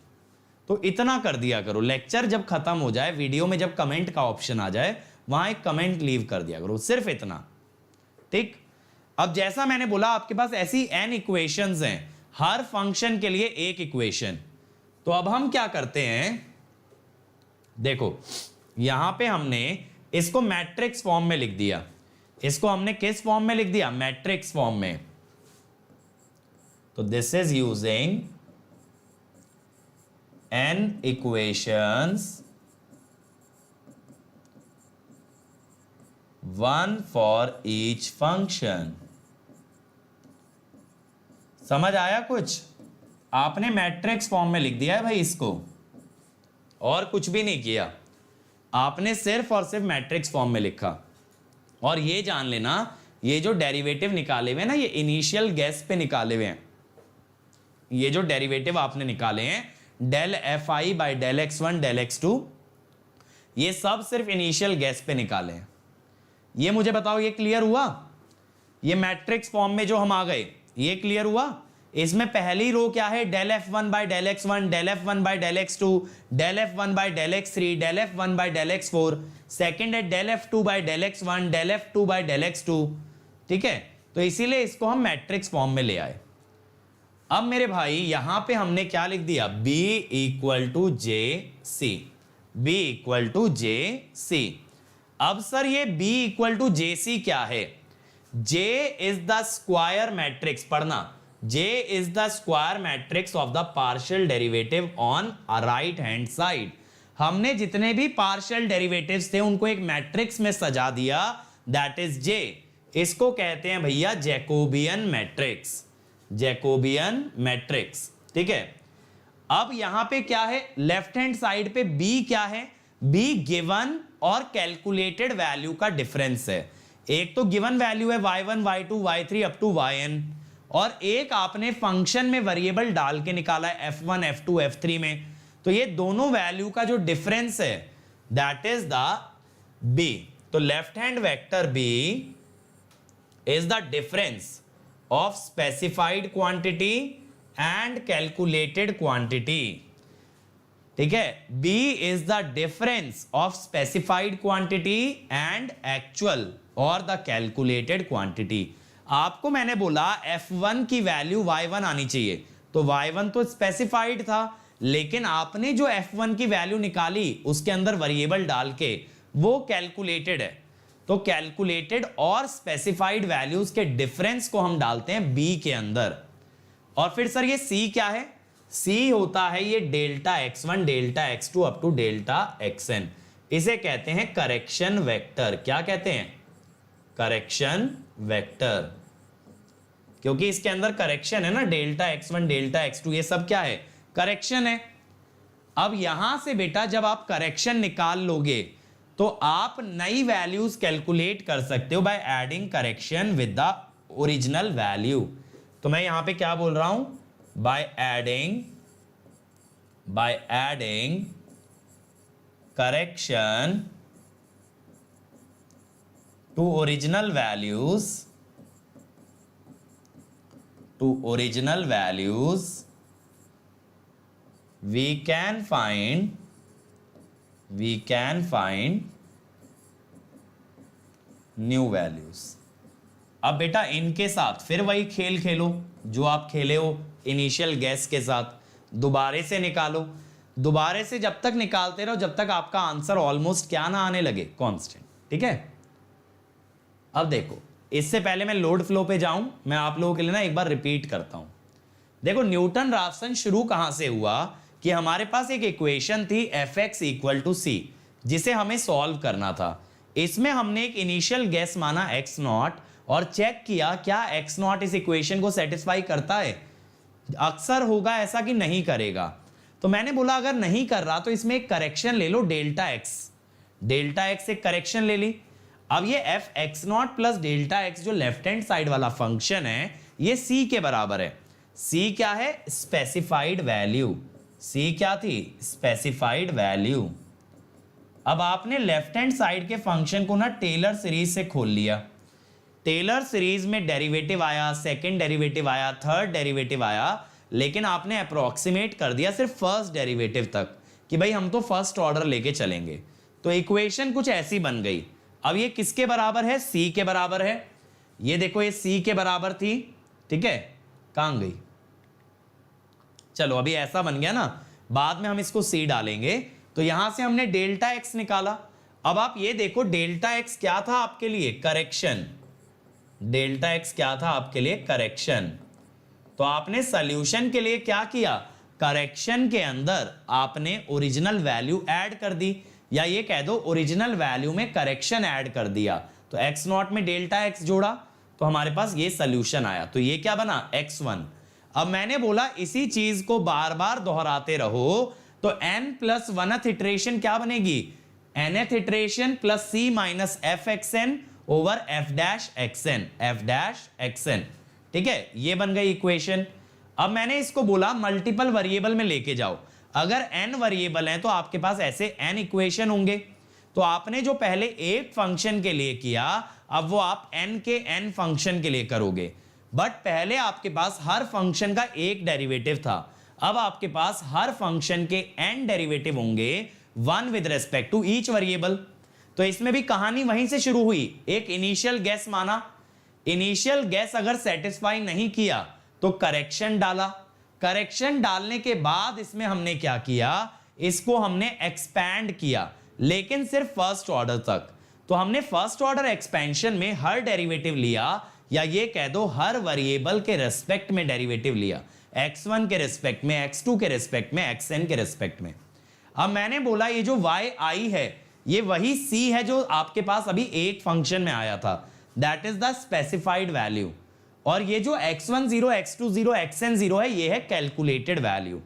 तो इतना कर दिया करो, लेक्चर जब खत्म हो जाए, वीडियो में जब कमेंट का ऑप्शन आ जाए, वहां एक कमेंट लीव कर दिया करो, सिर्फ इतना, ठीक। अब जैसा मैंने बोला आपके पास ऐसी n इक्वेशंस हैं, हर फंक्शन के लिए एक इक्वेशन। तो अब हम क्या करते हैं, देखो यहां पे हमने इसको मैट्रिक्स फॉर्म में लिख दिया, इसको हमने किस फॉर्म में लिख दिया, मैट्रिक्स फॉर्म में। तो this is using n equations, one for each function। समझ आया कुछ, आपने मैट्रिक्स फॉर्म में लिख दिया है भाई इसको, और कुछ भी नहीं किया, आपने सिर्फ और सिर्फ मैट्रिक्स फॉर्म में लिखा। और ये जान लेना, ये जो डेरिवेटिव निकाले हुए ना, ये इनिशियल गैस पे निकाले हुए हैं, ये जो डेरिवेटिव आपने निकाले हैं del fi by del x1 del x2, ये सब सिर्फ इनिशियल गैस पे निकाले हैं। ये मुझे बताओ ये क्लियर हुआ, ये मैट्रिक्स फॉर्म में जो हम आ गए ये क्लियर हुआ। इसमें पहली रो क्या है, del f1 by del x1 del f1 by del x2 del f1 by del x3 del f1 by del x4, second है del f2 by del x1 del f2 by del x2, ठीक है। तो इसीलिए इसको हम matrix form में ले आए। अब मेरे भाई यहां पे हमने क्या लिख दिया, b equal to J C, b equal to J C. अब सर ये b equal to J C क्या है, j is the square matrix, पढ़ना, j is the square matrix of the partial derivative on a right hand side. हमने जितने भी partial derivatives थे उनको एक मैट्रिक्स में सजा दिया, दैट इज j। इसको कहते हैं भैया जैकोबियन मैट्रिक्स, जैकोबियन मैट्रिक्स, ठीक है। अब यहां पे क्या है, लेफ्ट हैंड साइड पे b क्या है, b गिवन और कैलकुलेटेड वैल्यू का डिफरेंस है। एक तो गिवन वैल्यू है y1 y2 y3 up to yn, और एक आपने फंक्शन में वेरिएबल डाल के निकाला है f1 f2 f3 में। तो ये दोनों वैल्यू का जो डिफरेंस है दैट इज द b। तो left hand vector b is the difference of specified quantity and calculated quantity. ठीक है, B is the difference of specified quantity and actual or the calculated quantity. आपको मैंने बोला F1 की value Y1 आनी चाहिए, तो Y1 तो स्पेसिफाइड था, लेकिन आपने जो F1 की वैल्यू निकाली उसके अंदर वेरिएबल डाल के वो कैलकुलेटेड है। तो कैलकुलेटेड और स्पेसिफाइड वैल्यूज के डिफरेंस को हम डालते हैं B के अंदर। और फिर सर ये C क्या है? C होता है ये delta x1 delta x2 up to delta xn। इसे कहते हैं करेक्शन वेक्टर। क्या कहते हैं? करेक्शन वेक्टर, क्योंकि इसके अंदर करेक्शन है ना, डेल्टा x1 डेल्टा x2 ये सब क्या है? करेक्शन है। अब यहां से बेटा जब आप करेक्शन निकाल लोगे तो आप नई वैल्यूज कैलकुलेट कर सकते हो by adding correction with the original value. तो मैं यहां पे क्या बोल रहा हूं? By adding correction to original values we can find new values. अब बेटा इनके साथ फिर वही खेल खेलो जो आप खेले हो इनिशियल गैस के साथ, दोबारे से निकालो। दोबारे से जब तक निकालते रहो जब तक आपका आंसर ऑलमोस्ट क्या ना आने लगे, कांस्टेंट। ठीक है, अब देखो इससे पहले मैं लोड फ्लो पे जाऊं, मैं आप लोगों के लिए ना एक बार रिपीट करता हूं। देखो न्यूटन राफसन शुरू कहां से हुआ कि हमारे पास एक इक्वेशन थी Fx इक्वल टू सी, जिसे हमें सॉल्व करना था। इसमें हमने एक इनिशियल गैस माना x0 और चेक किया क्या x0 इस इक्वेशन को सेटिस्फाई करता है। अक्सर होगा ऐसा कि नहीं करेगा, तो मैंने बोला अगर नहीं कर रहा तो इसमें एक करेक्शन ले लो, डेल्टा x एक करेक्शन ले ली। अब ये fx0 प्लस डेल्टा x जो लेफ्ट हैंड साइड वाला फंक्शन है ये c के बराबर है। c क्या है? Specified value. c क्या थी? Specified value. अब आपने लेफ्ट हैंड साइड के फंक्शन को ना टेलर सीरीज से खोल लिया। टेलर सीरीज में डेरिवेटिव आया, सेकंड डेरिवेटिव आया, थर्ड डेरिवेटिव आया, लेकिन आपने अप्रोक्सीमेट कर दिया सिर्फ फर्स्ट डेरिवेटिव तक कि भाई हम तो फर्स्ट ऑर्डर लेके चलेंगे। तो इक्वेशन कुछ ऐसी बन गई। अब ये किसके बराबर है? c के बराबर है। ये देखो ये c के बराबर थी, ठीक है, कहां गई? चलो अभी ऐसा बन गया ना, बाद में हम इसको c डालेंगे। तो यहां से हमने डेल्टा x निकाला। अब आप ये देखो डेल्टा x क्या था आपके लिए? करेक्शन। डेल्टा x क्या था आपके लिए? करेक्शन। तो आपने सॉल्यूशन के लिए क्या किया? करेक्शन के अंदर आपने ओरिजिनल वैल्यू ऐड कर दी, या ये कह दो ओरिजिनल वैल्यू में करेक्शन ऐड कर दिया। तो x0 में डेल्टा x जोड़ा तो हमारे पास ये सॉल्यूशन आया। तो ये क्या बना? x1। अब मैंने बोला इसी चीज को बार बार दोहराते रहो तो n+1th इटरेशन क्या बनेगी? nth iteration plus c minus fxn over f'(xn). ठीक है, ये बन गई इक्वेशन। अब मैंने इसको बोला मल्टीपल वेरिएबल में लेके जाओ। अगर n वेरिएबल हैं तो आपके पास ऐसे n इक्वेशन होंगे। तो आपने जो पहले एक फंक्शन के लिए किया अब वो आप n के n फंक्शन के लिए करोगे। बट पहले आपके पास हर फंक्शन का एक डेरिवेटिव था, अब आपके पास हर फंक्शन के n डेरिवेटिव होंगे, one with respect to each variable. तो इसमें भी कहानी वहीं से शुरू हुई। एक इनिशियल गैस माना, इनिशियल गैस अगर सेटिस्फाई नहीं किया तो करेक्शन डाला। करेक्शन डालने के बाद इसमें हमने क्या किया? इसको हमने एक्सपैंड किया, लेकिन सिर्फ फर्स्ट ऑर्डर तक। तो हमने फर्स्ट ऑर्डर एक्सपेंशन में हर डेरिवेटिव लिया, या ये कह दो हर वेरिएबल के रेस्पेक्ट में डेरिवेटिव लिया, x1 के रेस्पेक्ट में, x2 के रेस्पेक्ट में, xn के रेस्पेक्ट में। अब मैंने बोला ये जो yi है ये वही c है जो आपके पास अभी एक फंक्शन में आया था, that is the specified value. और ये जो x10 x20 xn0 है ये है कैलकुलेटेड वैल्यू।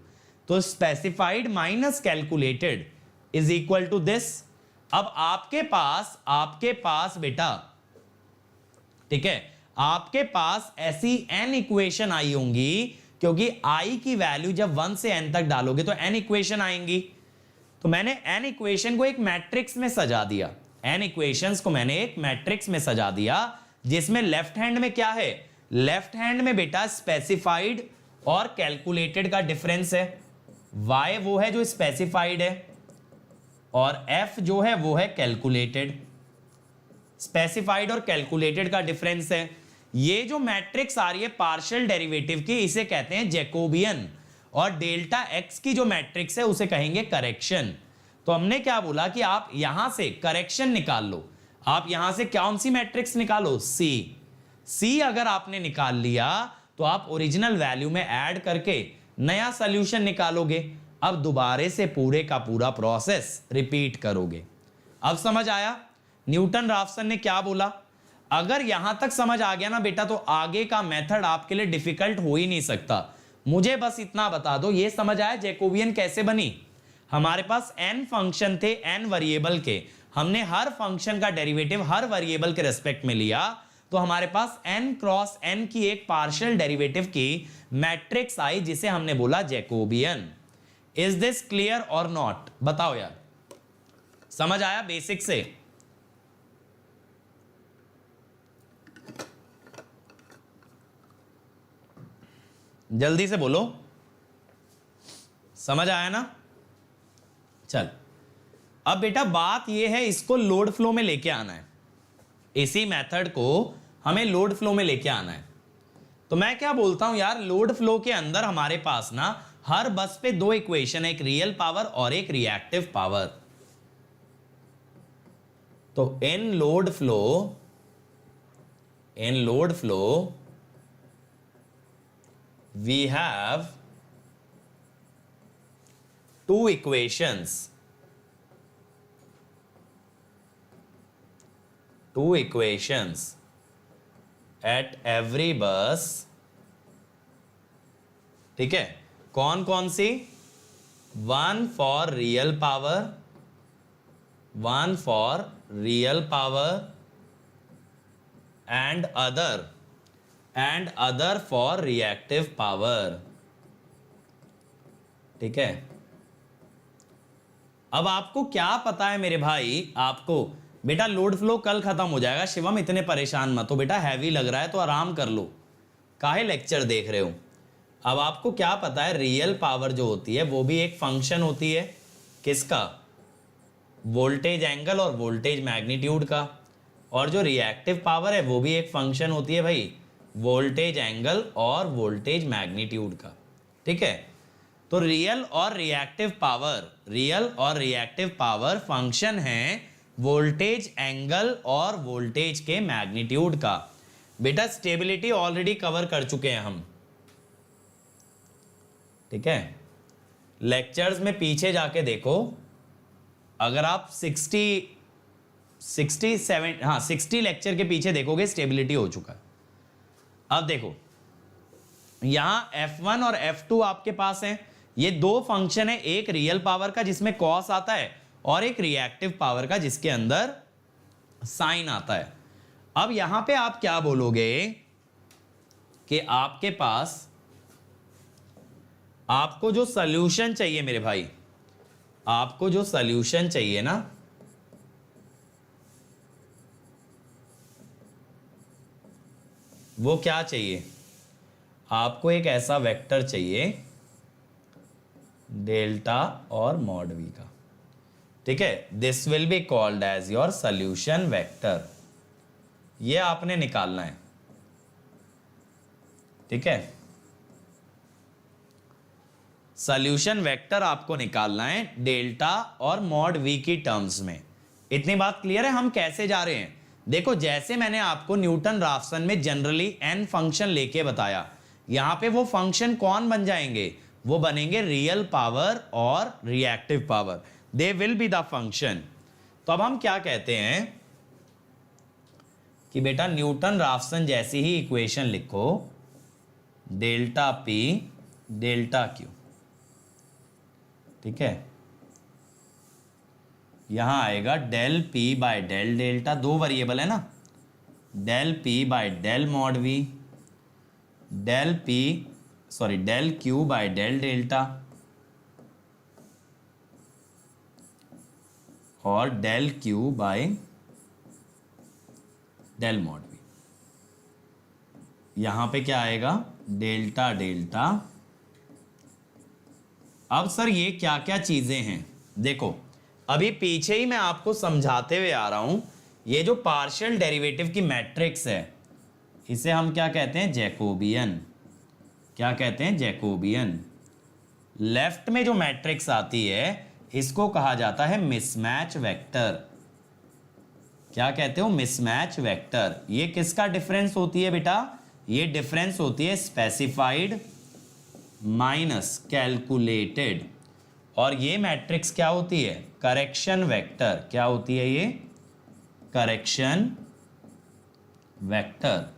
तो specified minus calculated is equal to this. अब आपके पास बेटा, ठीक है, आपके पास ऐसी n इक्वेशन आई होंगी, क्योंकि i की वैल्यू जब 1 से n तक डालोगे तो n इक्वेशन आएंगी। तो मैंने n इक्वेशन को एक मैट्रिक्स में सजा दिया, n इक्वेशंस को मैंने एक मैट्रिक्स में सजा दिया, जिसमें लेफ्ट हैंड में क्या है, लेफ्ट हैंड में बेटा स्पेसिफाइड और कैलकुलेटेड का डिफरेंस है। y वो है जो स्पेसिफाइड है और f जो है वो है कैलकुलेटेड। स्पेसिफाइड और कैलकुलेटेड का डिफरेंस है। ये जो मैट्रिक्स आ रही है पार्शियल डेरिवेटिव की, इसे कहते हैं जैकोबियन, और डेल्टा x की जो मैट्रिक्स है उसे कहेंगे करेक्शन। तो हमने क्या बोला कि आप यहां से करेक्शन निकाल लो। आप यहां से कौन सी मैट्रिक्स निकालो, सी अगर आपने निकाल लिया तो आप ओरिजिनल वैल्यू में ऐड करके नया सॉल्यूशन निकालोगे। अब दोबारे से पूरे का पूरा प्रोसेस रिपीट करोगे। अब समझ आया न्यूटन राफसन ने क्या बोला? अगर यहां तक समझ आ गया ना बेटा, तो आगे का मेथड आपके लिए डिफिकल्ट हो ही नहीं सकता। मुझे बस इतना बता दो, ये समझ आया जैकोबियन कैसे बनी? हमारे पास n फंक्शन थे, n वेरिएबल के, हमने हर फंक्शन का डेरिवेटिव हर वेरिएबल के रेस्पेक्ट में लिया, तो हमारे पास n क्रॉस n की एक पार्शियल डेरिवेटिव की मैट्रिक्स आई जिसे हमने बोला जैकोबियन। इज दिस क्लियर और नॉट? बताओ यार, समझ आया बेसिक से? जल्दी से बोलो, समझ आया ना? चल अब बेटा बात यह है, इसको लोड फ्लो में लेके आना है। इसी मेथड को हमें लोड फ्लो में लेके आना है। तो मैं क्या बोलता हूं यार, लोड फ्लो के अंदर हमारे पास ना हर बस पे दो इक्वेशन है, एक रियल पावर और एक रिएक्टिव पावर। तो in load flow we have two equations at every bus। ठीक है, कौन कौन सी? One for real power and other for reactive power. ठीक है, अब आपको क्या पता है मेरे भाई, आपको बेटा लोड फ्लो कल खत्म हो जाएगा। शिवम इतने परेशान मत हो बेटा, हैवी लग रहा है तो आराम कर लो, काहे लेक्चर देख रहे हो। अब आपको क्या पता है, रियल पावर जो होती है वो भी एक फंक्शन होती है, किसका? वोल्टेज एंगल और वोल्टेज मैग्नीट्यूड का। और जो रिएक्टिव पावर है वो भी एक फंक्शन होती है भाई, वोल्टेज एंगल और वोल्टेज मैग्नीट्यूड का। ठीक है, तो रियल और रिएक्टिव पावर फंक्शन है वोल्टेज एंगल और वोल्टेज के मैग्नीट्यूड का। बेटा स्टेबिलिटी ऑलरेडी कवर कर चुके हैं हम। ठीक है, लेक्चर्स में पीछे जाके देखो, अगर आप 60 लेक्चर के पीछे देखोगे स्टेबिलिटी हो चुका है। अब देखो यहां F1 और F2 आपके पास है, ये दो फंक्शन है, एक रियल पावर का जिसमें कॉस आता है और एक रिएक्टिव पावर का जिसके अंदर साइन आता है। अब यहां पे आप क्या बोलोगे कि आपके पास आपको जो सॉल्यूशन चाहिए मेरे भाई, आपको जो सॉल्यूशन चाहिए ना, वो क्या चाहिए? आपको एक ऐसा वेक्टर चाहिए डेल्टा और मॉड वी का। ठीक है, this will be called as your solution vector. ये आपने निकालना है। ठीक है, सॉल्यूशन वेक्टर आपको निकालना है डेल्टा और मॉड वी की टर्म्स में। इतनी बात क्लियर है? हम कैसे जा रहे हैं देखो, जैसे मैंने आपको न्यूटन राफसन में जनरली n फंक्शन लेके बताया, यहां पे वो फंक्शन कौन बन जाएंगे? वो बनेंगे रियल पावर और reactive power, they will be the function. तो अब हम क्या कहते हैं कि बेटा न्यूटन राफसन जैसी ही इक्वेशन लिखो, डेल्टा पी डेल्टा क्यू। ठीक है, यहां आएगा del P by del delta, दो वेरिएबल है ना, del P by del mod V, del Q by del delta और del Q by del mod V. यहां पे क्या आएगा, डेल्टा डेल्टा। अब सर ये क्या क्या चीजें हैं, देखो अभी पीछे ही मैं आपको समझाते हुए आ रहा हूं। ये जो पार्शियल डेरिवेटिव की मैट्रिक्स है इसे हम क्या कहते हैं, जैकोबियन। क्या कहते हैं, जैकोबियन। लेफ्ट में जो मैट्रिक्स आती है इसको कहा जाता है मिसमैच वेक्टर। क्या कहते हो, मिसमैच वेक्टर। ये किसका डिफरेंस होती है बेटा, ये डिफरेंस होती है स्पेसिफाइड माइनस कैलकुलेटेड। और ये मैट्रिक्स क्या होती है, करेक्शन वेक्टर। क्या होती है ये, करेक्शन वेक्टर,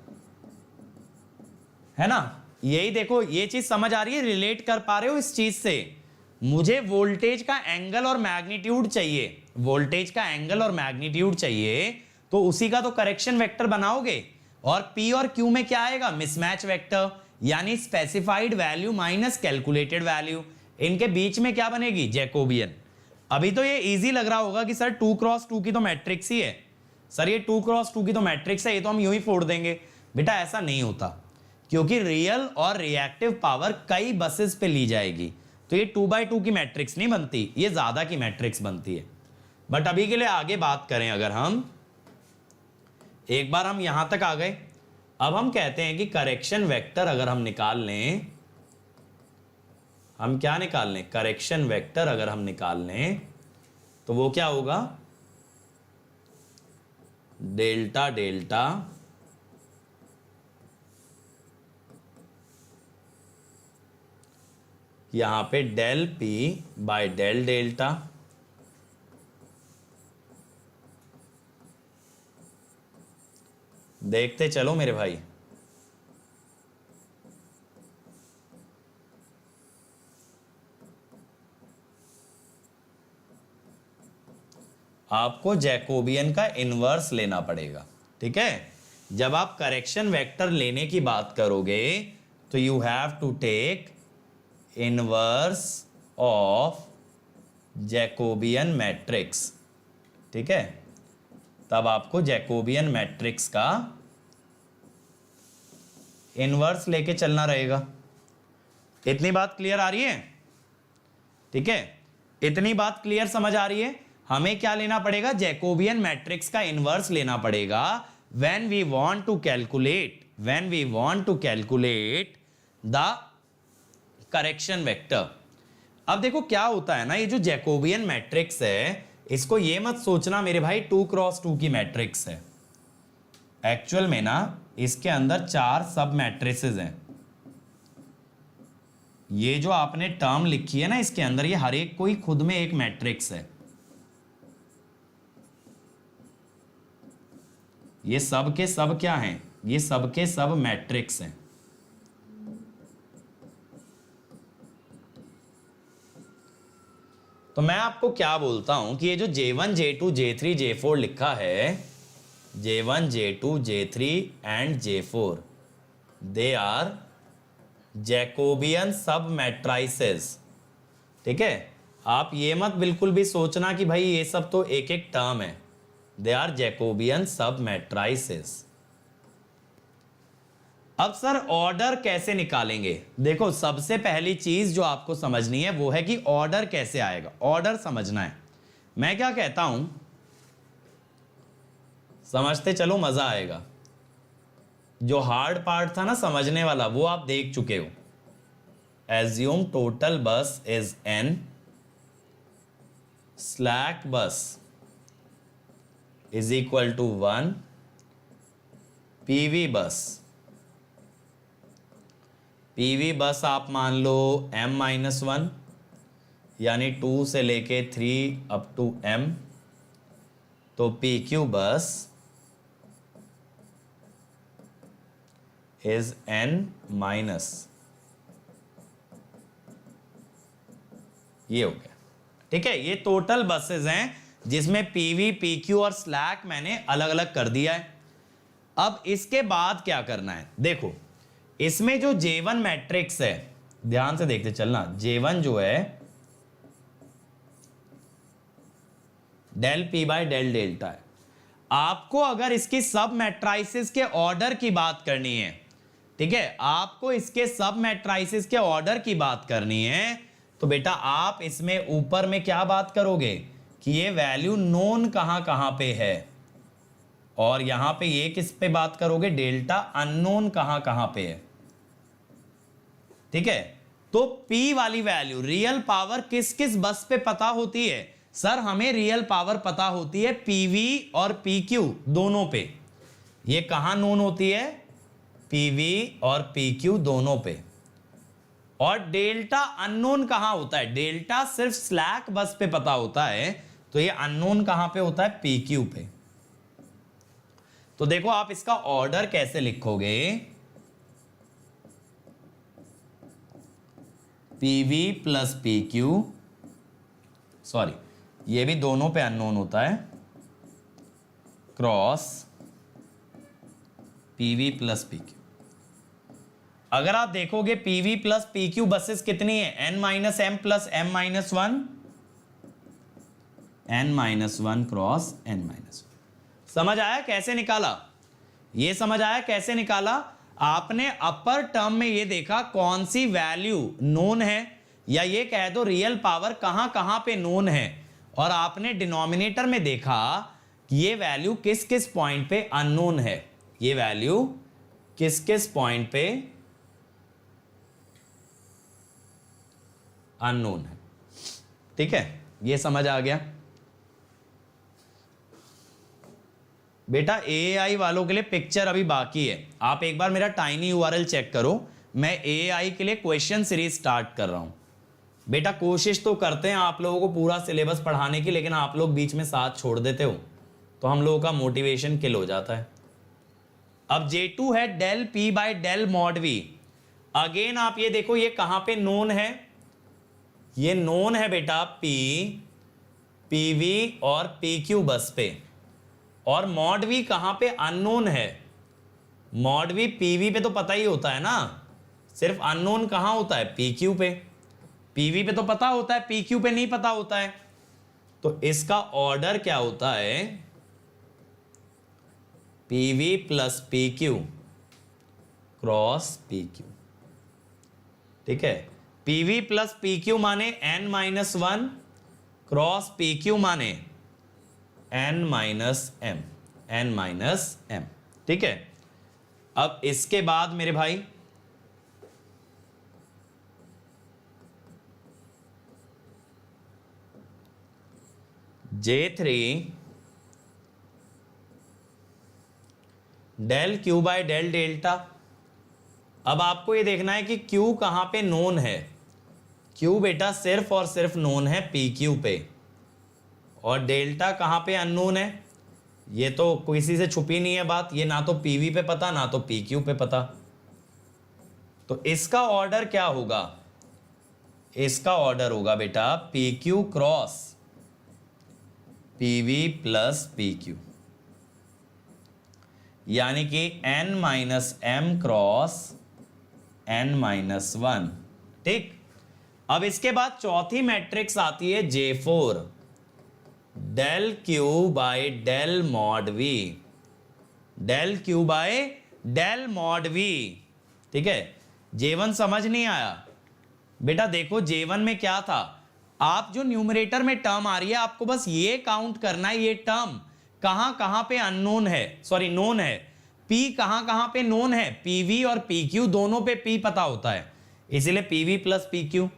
है ना। यही देखो, ये चीज समझ आ रही है, रिलेट कर पा रहे हो इस चीज से। मुझे वोल्टेज का एंगल और मैग्नीट्यूड चाहिए, वोल्टेज का एंगल और मैग्नीट्यूड चाहिए, तो उसी का तो करेक्शन वेक्टर बनाओगे। और P और Q में क्या आएगा, मिसमैच वेक्टर, यानी specified value minus calculated value. इनके बीच में क्या बनेगी, जैकोबियन। अभी तो ये इजी लग रहा होगा कि सर 2x2 की तो मैट्रिक्स ही है, सर ये 2x2 की तो मैट्रिक्स है, ये तो हम यूं ही फोड़ देंगे। बेटा ऐसा नहीं होता, क्योंकि रियल और रिएक्टिव पावर कई बसेस पे ली जाएगी, तो ये 2x2 की मैट्रिक्स नहीं बनती, ये ज्यादा की मैट्रिक्स बनती है। बट अभी के लिए आगे बात करें, अगर हम एक बार हम यहां तक आ गए, अब हम कहते हैं कि करेक्शन वेक्टर अगर हम निकाल लें, हम क्या निकाल लें, करेक्शन वेक्टर अगर हम निकाल लें तो वो क्या होगा, डेल्टा डेल्टा यहां पे del P by del delta. देखते चलो मेरे भाई, आपको जैकोबियन का इनवर्स लेना पड़ेगा, ठीक है। जब आप करेक्शन वेक्टर लेने की बात करोगे तो you have to take inverse of Jacobian matrix, ठीक है। तब आपको जैकोबियन मैट्रिक्स का इनवर्स लेके चलना रहेगा। इतनी बात क्लियर आ रही है, ठीक है, इतनी बात क्लियर समझ आ रही है। हमें क्या लेना पड़ेगा, जैकोबियन मैट्रिक्स का इनवर्स लेना पड़ेगा when we want to calculate the correction vector. अब देखो क्या होता है ना, ये जो जैकोबियन मैट्रिक्स है इसको ये मत सोचना मेरे भाई 2x2 की मैट्रिक्स है। एक्चुअल में ना इसके अंदर 4 सब मैट्रिसेस हैं। ये जो आपने टर्म लिखी है ना इसके अंदर, ये हर एक कोई खुद में एक मैट्रिक्स है। ये सब के सब क्या हैं, ये सब के सब मैट्रिक्स हैं। तो मैं आपको क्या बोलता हूं कि ये जो J1 J2 J3 J4 लिखा है, J1 J2 J3 and J4, they are Jacobian sub matrices, ठीक है। आप ये मत बिल्कुल भी सोचना कि भाई ये सब तो एक एक टर्म है, दे आर जैकोबियन सब मैट्राइसेस। अब सर ऑर्डर कैसे निकालेंगे, देखो सबसे पहली चीज जो आपको समझनी है वो है कि ऑर्डर कैसे आएगा, ऑर्डर समझना है। मैं क्या कहता हूं, समझते चलो मजा आएगा। जो हार्ड पार्ट था ना समझने वाला वो आप देख चुके हो। एज्यूम टोटल बस इज n, स्लैक बस इज इक्वल टू 1, पीवी बस आप मान लो m-1, यानी 2 से लेके 3 अप टू m, तो PQ बस इज n-, ये हो गया, ठीक है। ये टोटल बसेस हैं जिसमें PV, PQ और स्लैक मैंने अलग अलग कर दिया है। अब इसके बाद क्या करना है, देखो इसमें जो J1 मैट्रिक्स है, ध्यान से देखते चलना, J1 जो है del P by del delta है। आपको अगर इसकी सब मैट्राइसिस के ऑर्डर की बात करनी है ठीक है, आपको इसके सब मैट्राइसिस के ऑर्डर की बात करनी है, तो बेटा आप इसमें ऊपर में क्या बात करोगे कि ये वैल्यू नोन कहां कहां पे है, और यहां पे ये किस पे बात करोगे, डेल्टा अननोन कहां कहां पे है। ठीक है, तो P वाली वैल्यू रियल पावर किस किस बस पे पता होती है? सर हमें रियल पावर पता होती है PV और PQ दोनों पे। ये कहां नोन होती है? PV और PQ दोनों पे। और डेल्टा अननोन कहां होता है? डेल्टा सिर्फ स्लैक बस पे पता होता है, तो ये अननोन कहां पे होता है? PQ पे। तो देखो आप इसका ऑर्डर कैसे लिखोगे, PV प्लस PQ, सॉरी ये भी दोनों पे अननोन होता है, क्रॉस PV प्लस PQ। अगर आप देखोगे PV प्लस PQ बसेस कितनी है? n minus m plus m minus one, n minus one cross n minus one. समझ आया कैसे निकाला? ये समझ आया कैसे निकाला? आपने अपर टर्म में ये देखा कौन सी वैल्यू नोन है, या ये कह दो रियल पावर कहां कहां पे नोन है, और आपने डिनोमिनेटर में देखा कि ये वैल्यू किस किस पॉइंट पे अननोन है, ये वैल्यू किस किस पॉइंट पे अननोन है। ठीक है, ये समझ आ गया बेटा। AI वालों के लिए पिक्चर अभी बाकी है, आप एक बार मेरा टाइनी URL चेक करो, मैं AI के लिए क्वेश्चन सीरीज स्टार्ट कर रहा हूं। बेटा कोशिश तो करते हैं आप लोगों को पूरा सिलेबस पढ़ाने की, लेकिन आप लोग बीच में साथ छोड़ देते हो, तो हम लोगों का मोटिवेशन किल हो जाता है। अब J2 है del P by del mod V। Again आप ये देखो ये कहां पे नोन है, ये नोन है बेटा P, PV और PQ बस पे, और मॉड V कहां पे अननोन है? मॉड V PV पे तो पता ही होता है ना, सिर्फ अननोन कहां होता है? PQ पे। PV पे तो पता होता है, PQ पे नहीं पता होता है। तो इसका ऑर्डर क्या होता है? PV plus PQ cross PQ। ठीक है, PV प्लस PQ माने n minus one cross PQ माने n minus m, n minus m। ठीक है, अब इसके बाद मेरे भाई J3 del Q by del delta. अब आपको ये देखना है कि Q कहां पे नोन है। Q बेटा सिर्फ और सिर्फ नोन है PQ पे, और डेल्टा कहां पे अननोन है? ये तो किसी से छुपी नहीं है बात, ये ना तो PV पे पता ना तो PQ पे पता। तो इसका ऑर्डर क्या होगा? इसका ऑर्डर होगा बेटा PQ cross PV plus PQ, यानी कि n minus m cross n minus one. ठीक, अब इसके बाद चौथी मैट्रिक्स आती है J4 del Q by del mod V, del Q by del mod V। ठीक है, J1 समझ नहीं आया बेटा? देखो J1 में क्या था, आप जो न्यूमरेटर में टर्म आ रही है आपको बस ये काउंट करना है, ये टर्म कहां कहां पे अननोन है, सॉरी नोन है। P कहां कहां पे नोन है? PV और PQ दोनों पे P पता होता है, इसीलिए PV प्लस PQ।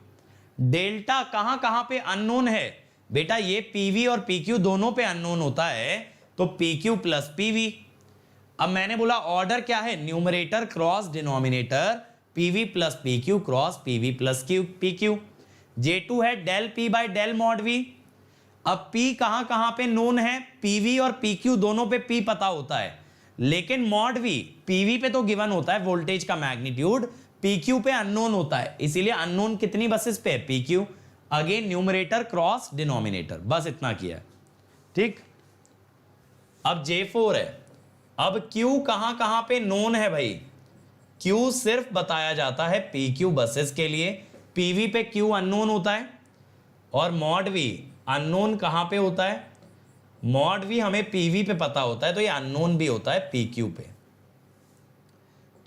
डेल्टा कहां कहां पे अननोन है? बेटा ये PV और PQ दोनों पे अननोन होता है, तो PQ प्लस PV। अब मैंने बोला ऑर्डर क्या है? Numerator cross denominator, PV plus PQ cross PV plus PQ। J2 है del P by del mod V। अब P कहां कहां पे नोन है? PV और PQ दोनों पे P पता होता है, लेकिन मॉड V PV पे तो गिवन होता है वोल्टेज का मैग्नीट्यूड, PQ पे अननोन होता है, इसीलिए अननोन कितनी बसेस पे है? PQ। Again numerator cross denominator, बस इतना किया है। ठीक, अब J4 है। अब Q कहां कहां पे नोन है भाई? Q सिर्फ बताया जाता है PQ बसेस के लिए, PV पे Q अननोन होता है, और मॉड V अननोन कहां पे होता है? मॉड V हमें PV पे पता होता है, तो ये अननोन भी होता है PQ पे।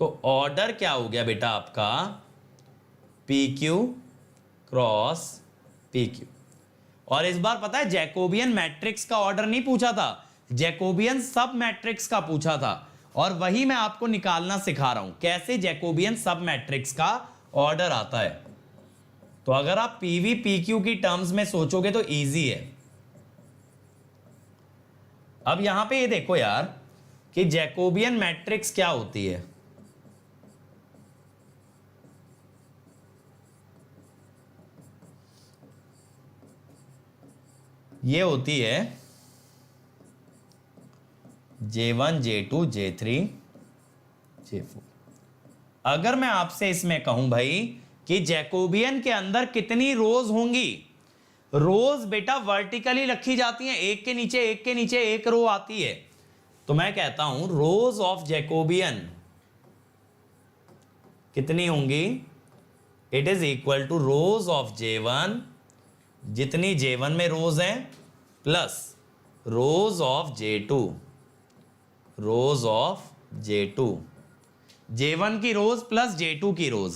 तो ऑर्डर क्या हो गया बेटा आपका PQ क्रॉस PQ। और इस बार पता है जैकोबियन मैट्रिक्स का ऑर्डर नहीं पूछा था, जैकोबियन सब मैट्रिक्स का पूछा था, और वही मैं आपको निकालना सिखा रहा हूं कैसे जैकोबियन सब मैट्रिक्स का ऑर्डर आता है। तो अगर आप PV PQ की टर्म्स में सोचोगे तो इजी है। अब यहां पे ये देखो यार कि जैकोबियन मैट्रिक्स क्या होती है। ये होती है J1 J2 J3 J4। अगर मैं आपसे इसमें कहूं भाई कि जैकोबियन के अंदर कितनी रोज होंगी, रोज बेटा वर्टिकली रखी जाती हैं, एक के नीचे एक रो आती है, तो मैं कहता हूं रोज ऑफ जैकोबियन कितनी होंगी, it is equal to rows of J1, जितनी J1 में रोज हैं, plus rows of J2, rows of J2, J1 की रोज प्लस J2 की रोज।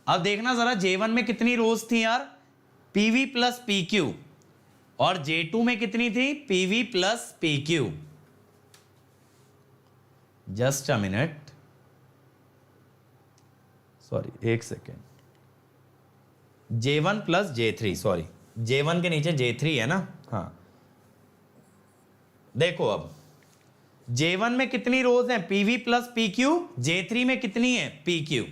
अब देखना जरा J1 में कितनी रोज थी यार, PV प्लस PQ, और J2 में कितनी थी, PV plus PQ। Just a minute, sorry एक second, J1 plus J3, sorry J1 के नीचे J3 है ना, हाँ देखो अब J1 में कितनी रोज हैं, PV प्लस PQ, J3 में कितनी है, PQ,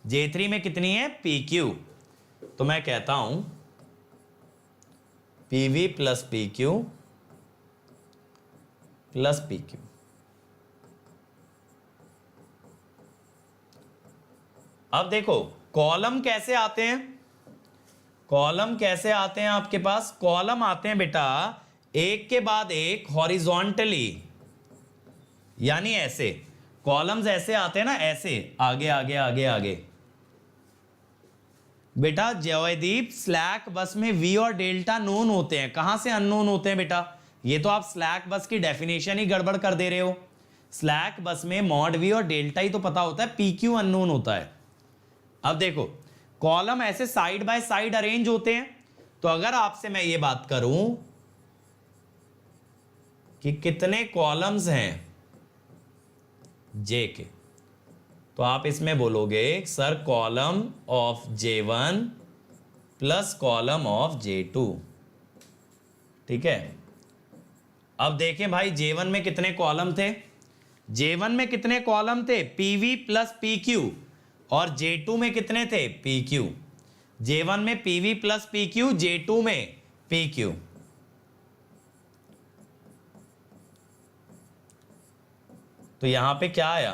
J3 में कितनी है, PQ। तो मैं कहता हूं PV plus PQ plus PQ। अब देखो कॉलम कैसे आते हैं, कॉलम कैसे आते हैं आपके पास, कॉलम आते हैं बेटा एक के बाद एक हॉरिजॉन्टली, यानी ऐसे कॉलम्स ऐसे आते हैं ना, ऐसे आगे आगे आगे आगे। बेटा जयदीप स्लैक बस में V और डेल्टा नोन होते हैं, कहां से अननोन होते हैं बेटा, ये तो आप स्लैक बस की डेफिनेशन ही गड़बड़ कर दे रहे हो। स्लैक बस में मॉड V और डेल्टा ही तो पता होता है, PQ अननोन होता है। अब देखो कॉलम ऐसे साइड बाय साइड अरेंज होते हैं, तो अगर आपसे मैं ये बात करूं कि कितने कॉलम्स हैं J के, तो आप इसमें बोलोगे sir column of J1 plus column of J2, ठीक है। अब देखें भाई J1 में कितने कॉलम थे, J1 में कितने कॉलम थे, PV प्लस PQ, और J2 में कितने थे, PQ। J1 में PV प्लस PQ, J2 में PQ। तो यहां पे क्या आया,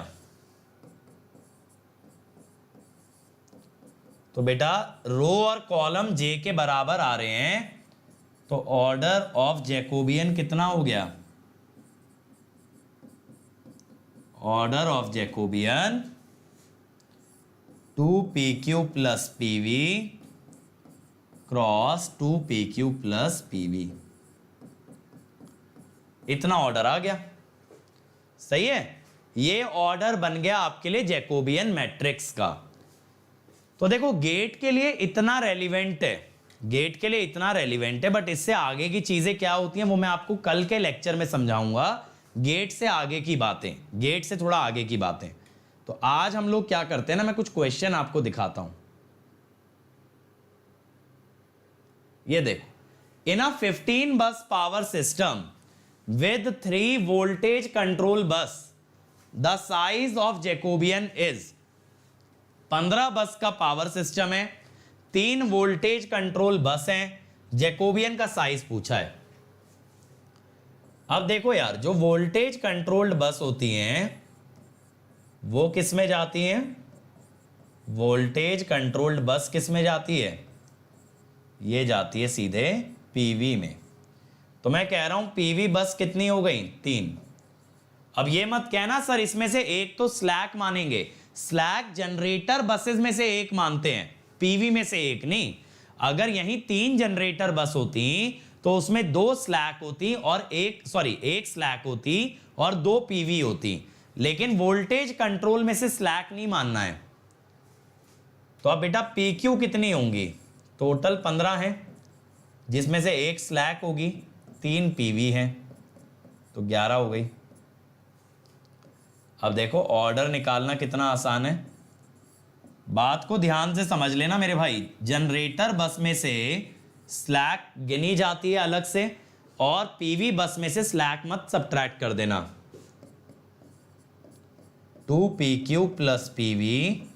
तो बेटा रो और कॉलम J के बराबर आ रहे हैं, तो ऑर्डर ऑफ जैकोबियन कितना हो गया, order of Jacobian 2PQ plus PV cross 2PQ plus PV, इतना ऑर्डर आ गया। सही है, ये ऑर्डर बन गया आपके लिए जैकोबियन मैट्रिक्स का। तो देखो गेट के लिए इतना रेलिवेंट है, गेट के लिए इतना रेलिवेंट है, बट इससे आगे की चीजें क्या होती हैं वो मैं आपको कल के लेक्चर में समझाऊंगा। गेट से आगे की बातें, गेट से थोड़ा आगे की बातें। तो आज हम लोग क्या करते हैं ना, मैं कुछ क्वेश्चन आपको दिखाता हूं। ये देखो, इन अ 15 बस power system with 3 voltage control bus the size of Jacobian is, 15 बस का पावर सिस्टम है, 3 वोल्टेज कंट्रोल बस हैं, जैकोबियन का साइज पूछा है। अब देखो यार जो वोल्टेज कंट्रोल्ड बस होती हैं वो किस में जाती हैं, वोल्टेज कंट्रोल्ड बस किस में जाती है, ये जाती है सीधे PV में। तो मैं कह रहा हूं PV बस कितनी हो गई, 3। अब ये मत कहना सर इसमें से एक तो स्लैक मानेंगे, स्लैक जनरेटर बसेस में से एक मानते हैं, PV में से एक नहीं। अगर यहीं 3 जनरेटर बस होती तो उसमें 2 स्लैक होती और एक स्लैक होती और 2 PV होती। लेकिन वोल्टेज कंट्रोल में से स्लैक नहीं मानना है। तो अब बेटा पी क्यू कितनी होंगी, टोटल 15 है, जिसमें से एक स्लैक होगी, 3 पीवी है, तो 11 हो गई। अब देखो ऑर्डर निकालना कितना आसान है, बात को ध्यान से समझ लेना मेरे भाई। जनरेटर बस में से स्लैक गिनी जाती है अलग से, और पीवी बस में से स्लैक मत सब्ट्रैक्ट कर देना। 2PQ plus PV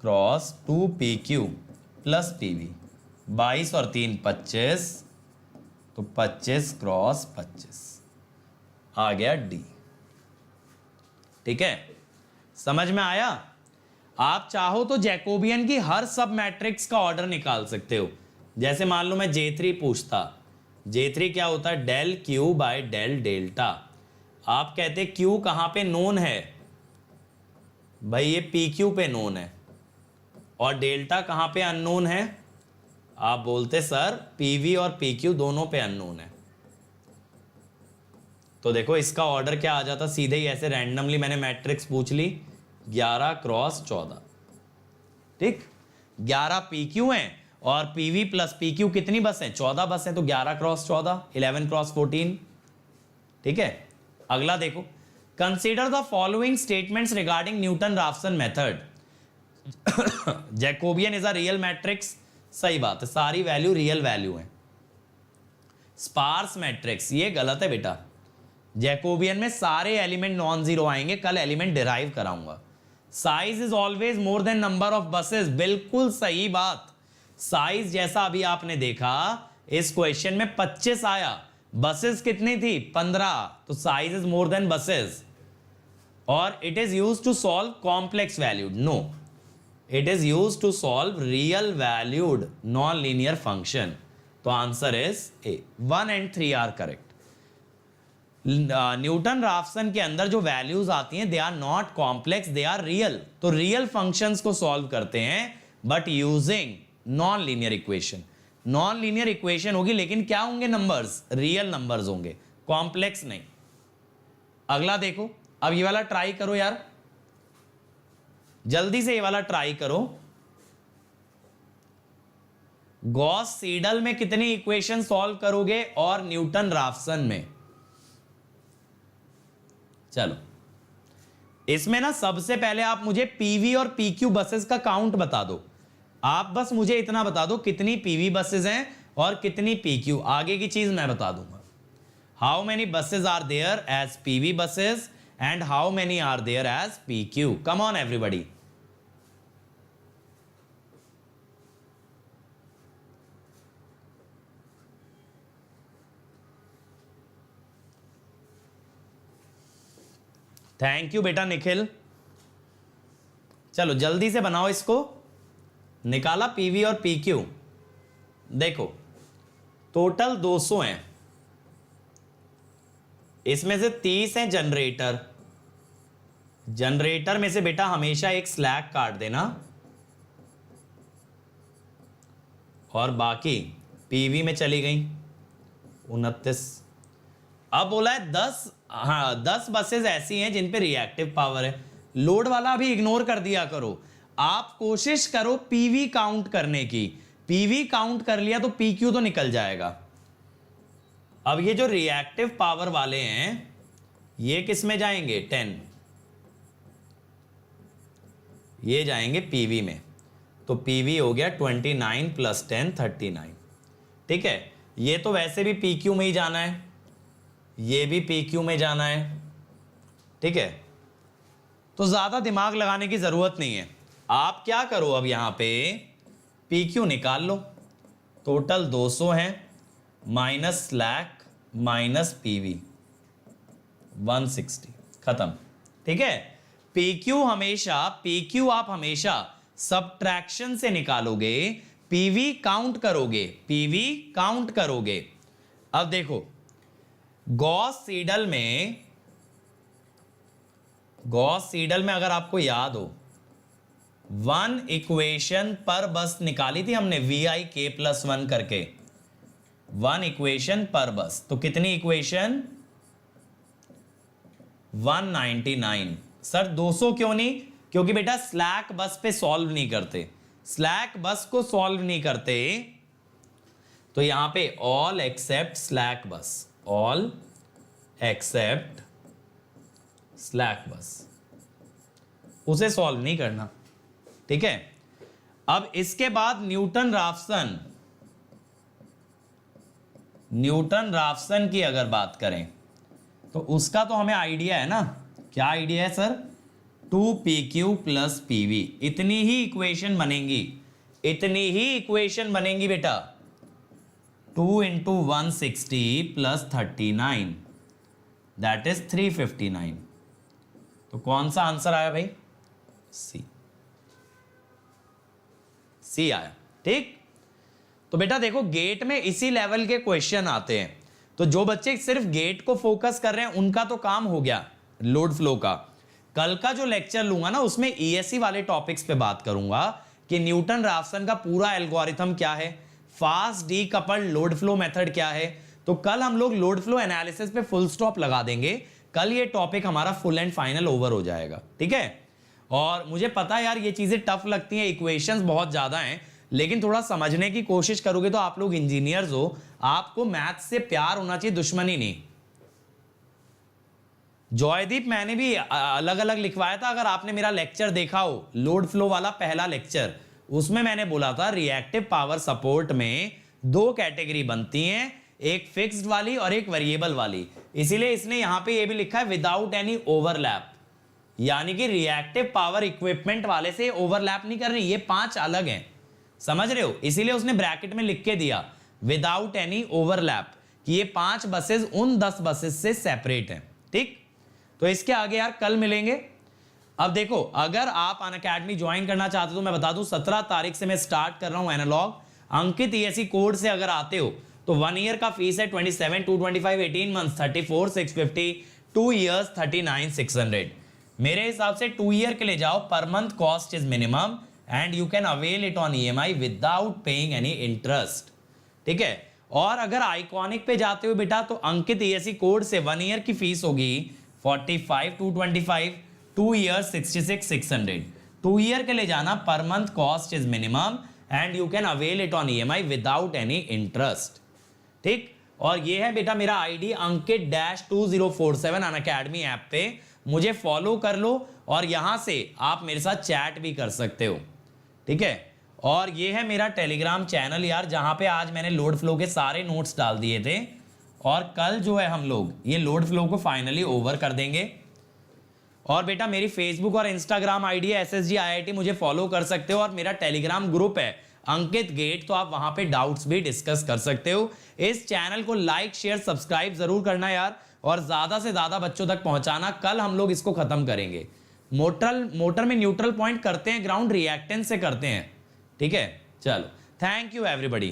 cross 2PQ plus PV, 22 और 3 25, तो 25 क्रॉस 25 आ गया डी। ठीक है, समझ में आया। आप चाहो तो जैकोबियन की हर सब मैट्रिक्स का ऑर्डर निकाल सकते हो। जैसे मान लो मैं J3 पूछता, J3 क्या होता है, del Q by del delta. आप कहते क्यू कहां पे नोन है, भाई ये पी क्यू पे नोन है, और डेल्टा कहां पे अननोन है, आप बोलते सर पीवी और पी क्यू दोनों पे अननोन है। तो देखो इसका ऑर्डर क्या आ जाता, सीधे ही ऐसे रैंडमली मैंने मैट्रिक्स पूछ ली, 11 क्रॉस 14। ठीक, 11 पी क्यू है और पीवी प्लस पी क्यू कितनी बस है, 14 बस है, तो 11 क्रॉस 14, 11 क्रॉस 14। ठीक है, अगला देखो, consider the following statements regarding Newton Raphson method. Jacobian is a real matrix, सही बात है, सारी वैल्यू रियल वैल्यू है। स्पार्स मैट्रिक्स, ये गलत है बेटा, जैकोबियन में सारे एलिमेंट नॉन जीरो आएंगे, कल एलिमेंट डिराइव कराऊंगा। Size is always more than number of buses, बिल्कुल सही बात। साइज जैसा अभी आपने देखा इस क्वेश्चन में 25 आया, बसेस कितनी थी 15, तो size is more than buses. और it is used to solve complex valued, no, it is used to solve real valued non linear function. तो answer is A, 1 and 3 are correct. Newton Raphson के अंदर जो values आती हैं they are not complex, they are real. तो real functions को solve करते हैं but using non linear equation. Non linear equation होगी लेकिन क्या होंगे, नंबर्स, रियल नंबर्स होंगे, कॉम्प्लेक्स नहीं। अगला देखो, अब ये वाला ट्राई करो यार, जल्दी से ये वाला ट्राई करो। गॉस सीडल में कितनी इक्वेशन सॉल्व करोगे और न्यूटन राफसन में। चलो इसमें ना सबसे पहले आप मुझे पीवी और पीक्यू बसेस का काउंट बता दो। आप बस मुझे इतना बता दो कितनी पीवी बसेस हैं और कितनी पीक्यू, आगे की चीज मैं बता दूंगा। How many buses are there as PV buses and how many are there as PQ. Come on everybody. Thank you बेटा निखिल। चलो जल्दी से बनाओ इसको। निकाला पीवी और पीक्यू, देखो टोटल 200 हैं, इसमें से 30 है जनरेटर। जनरेटर में से बेटा हमेशा एक स्लैक काट देना और बाकी पीवी में चली गई 29। अब बोला है 10 बसेस ऐसी हैं जिन पे रिएक्टिव पावर है। लोड वाला भी इग्नोर कर दिया करो, आप कोशिश करो पीवी काउंट करने की। पीवी काउंट कर लिया तो पीक्यू तो निकल जाएगा। अब ये जो रिएक्टिव पावर वाले हैं ये किस में जाएंगे, 10, ये जाएंगे पीवी में। तो पीवी हो गया 29 + 10 39। ठीक है, ये तो वैसे भी पीक्यू में ही जाना है, ये भी पीक्यू में जाना है। ठीक है, तो ज्यादा दिमाग लगाने की जरूरत नहीं है। आप क्या करो, अब यहां पे पीक्यू निकाल लो। टोटल 200 है, माइनस स्लैक माइनस पीवी 160, खत्म। ठीक है, पीक्यू आप हमेशा सबट्रैक्शन से निकालोगे, पीवी काउंट करोगे, पीवी काउंट करोगे। अब देखो गॉस सीडल में अगर आपको याद हो 1 इक्वेशन पर बस निकाली थी हमने, VIK+1 करके 1 इक्वेशन पर बस। तो कितनी इक्वेशन, 199। सर 200 क्यों नहीं? क्योंकि बेटा स्लैक बस पे सॉल्व नहीं करते, स्लैक बस को सॉल्व नहीं करते, तो यहां पे ऑल एक्सेप्ट स्लैक बस, ऑल एक्सेप्ट स्लैक बस, उसे सॉल्व नहीं करना। ठीक है, अब इसके बाद न्यूटन राफसन की अगर बात करें तो उसका तो हमें आइडिया है ना, क्या आइडिया है सर? 2pq प्लस पीवी, इतनी ही इक्वेशन बनेंगी, इतनी ही इक्वेशन बनेंगी बेटा। 2 × 160 प्लस 39 दैट इज 359। तो कौन सा आंसर आया भाई? सी आया। ठीक, तो बेटा देखो गेट में इसी लेवल के क्वेश्चन आते हैं, तो जो बच्चे सिर्फ गेट को फोकस कर रहे हैं उनका तो काम हो गया लोड फ्लो का। कल का जो लेक्चर लूंगा ना उसमें ईएससी वाले टॉपिक्स पे बात करूंगा कि न्यूटन राफसन का पूरा एल्गोरिथम क्या है, fast decoupled load flow method क्या है। तो कल हम लोग लोड फ्लो एनालिसिस पे फुल स्टॉप लगा देंगे, कल ये टॉपिक हमारा फुल एंड फाइनल ओवर हो जाएगा। ठीक है, और मुझे पता है यार ये चीजें टफ लगती हैं, इक्वेशंस बहुत ज्यादा हैं, लेकिन थोड़ा समझने की कोशिश करोगे तो आप लोग इंजीनियर्स हो, आपको मैथ्स से प्यार होना चाहिए, दुश्मनी नहीं। जॉयदीप मैंने भी अलग अलग लिखवाया था, अगर आपने मेरा लेक्चर देखा हो लोड फ्लो वाला पहला लेक्चर, उसमें मैंने बोला था रिएक्टिव पावर सपोर्ट में दो कैटेगरी बनती हैं, एक फिक्स्ड वाली और एक वेरिएबल वाली। इसीलिए इसने यहां पे ये भी लिखा है विदाउट एनी ओवरलैप, यानी कि रिएक्टिव पावर इक्विपमेंट वाले से ओवरलैप नहीं कर रही, ये 5 अलग हैं, समझ रहे हो? इसीलिए उसने ब्रैकेट में लिख के दिया विदाउट एनी ओवरलैप, कि ये 5 बसेस उन 10 बसेस से सेपरेट हैं। ठीक, तो इसके आगे यार कल मिलेंगे। अब देखो अगर आप अनअकैडमी ज्वाइन करना चाहते हो तो मैं बता दूं 17 तारीख से मैं स्टार्ट कर रहा हूं एनालॉग। अंकित ईएससी कोड से अगर आते हो तो 1 ईयर का फीस है 27,225, 18 मंथ्स 34,650, 2 इयर्स 39,600। मेरे हिसाब से 2 ईयर के लिए जाओ, per month cost is minimum and you can avail it on EMI without paying any interest. ठीक है, और अगर आइकॉनिक पे जाते हो बेटा तो अंकित ईएससी कोड से 1 ईयर की फीस होगी 45,225, 2 इयर्स 66,600। 2 ईयर के लिए जाना, per month cost is minimum and you can avail it on EMI without any interest. ठीक, और ये है बेटा मेरा आईडी अंकित-2047 अनअकैडमी ऐप पे, मुझे फॉलो कर लो और यहां से आप मेरे साथ चैट भी कर सकते हो। ठीक है, और ये है मेरा टेलीग्राम चैनल यार, जहां पे आज मैंने लोड फ्लो के सारे नोट्स डाल दिए थे, और कल जो है हम लोग ये लोड फ्लो को फाइनली ओवर कर देंगे। और बेटा मेरी फेसबुक और इंस्टाग्राम आईडी है SSG IIT, मुझे फॉलो कर सकते हो, और मेरा टेलीग्राम ग्रुप है अंकित गेट, तो आप वहां पे डाउट्स भी डिस्कस कर सकते हो। इस चैनल को लाइक शेयर सब्सक्राइब जरूर करना यार, और ज्यादा से ज्यादा बच्चों तक पहुंचाना। कल हम लोग इसको खत्म करेंगे। मोटर में न्यूट्रल पॉइंट करते हैं, ग्राउंड रिएक्टेंस से करते हैं। ठीक है, चलो, थैंक यू एवरीबॉडी।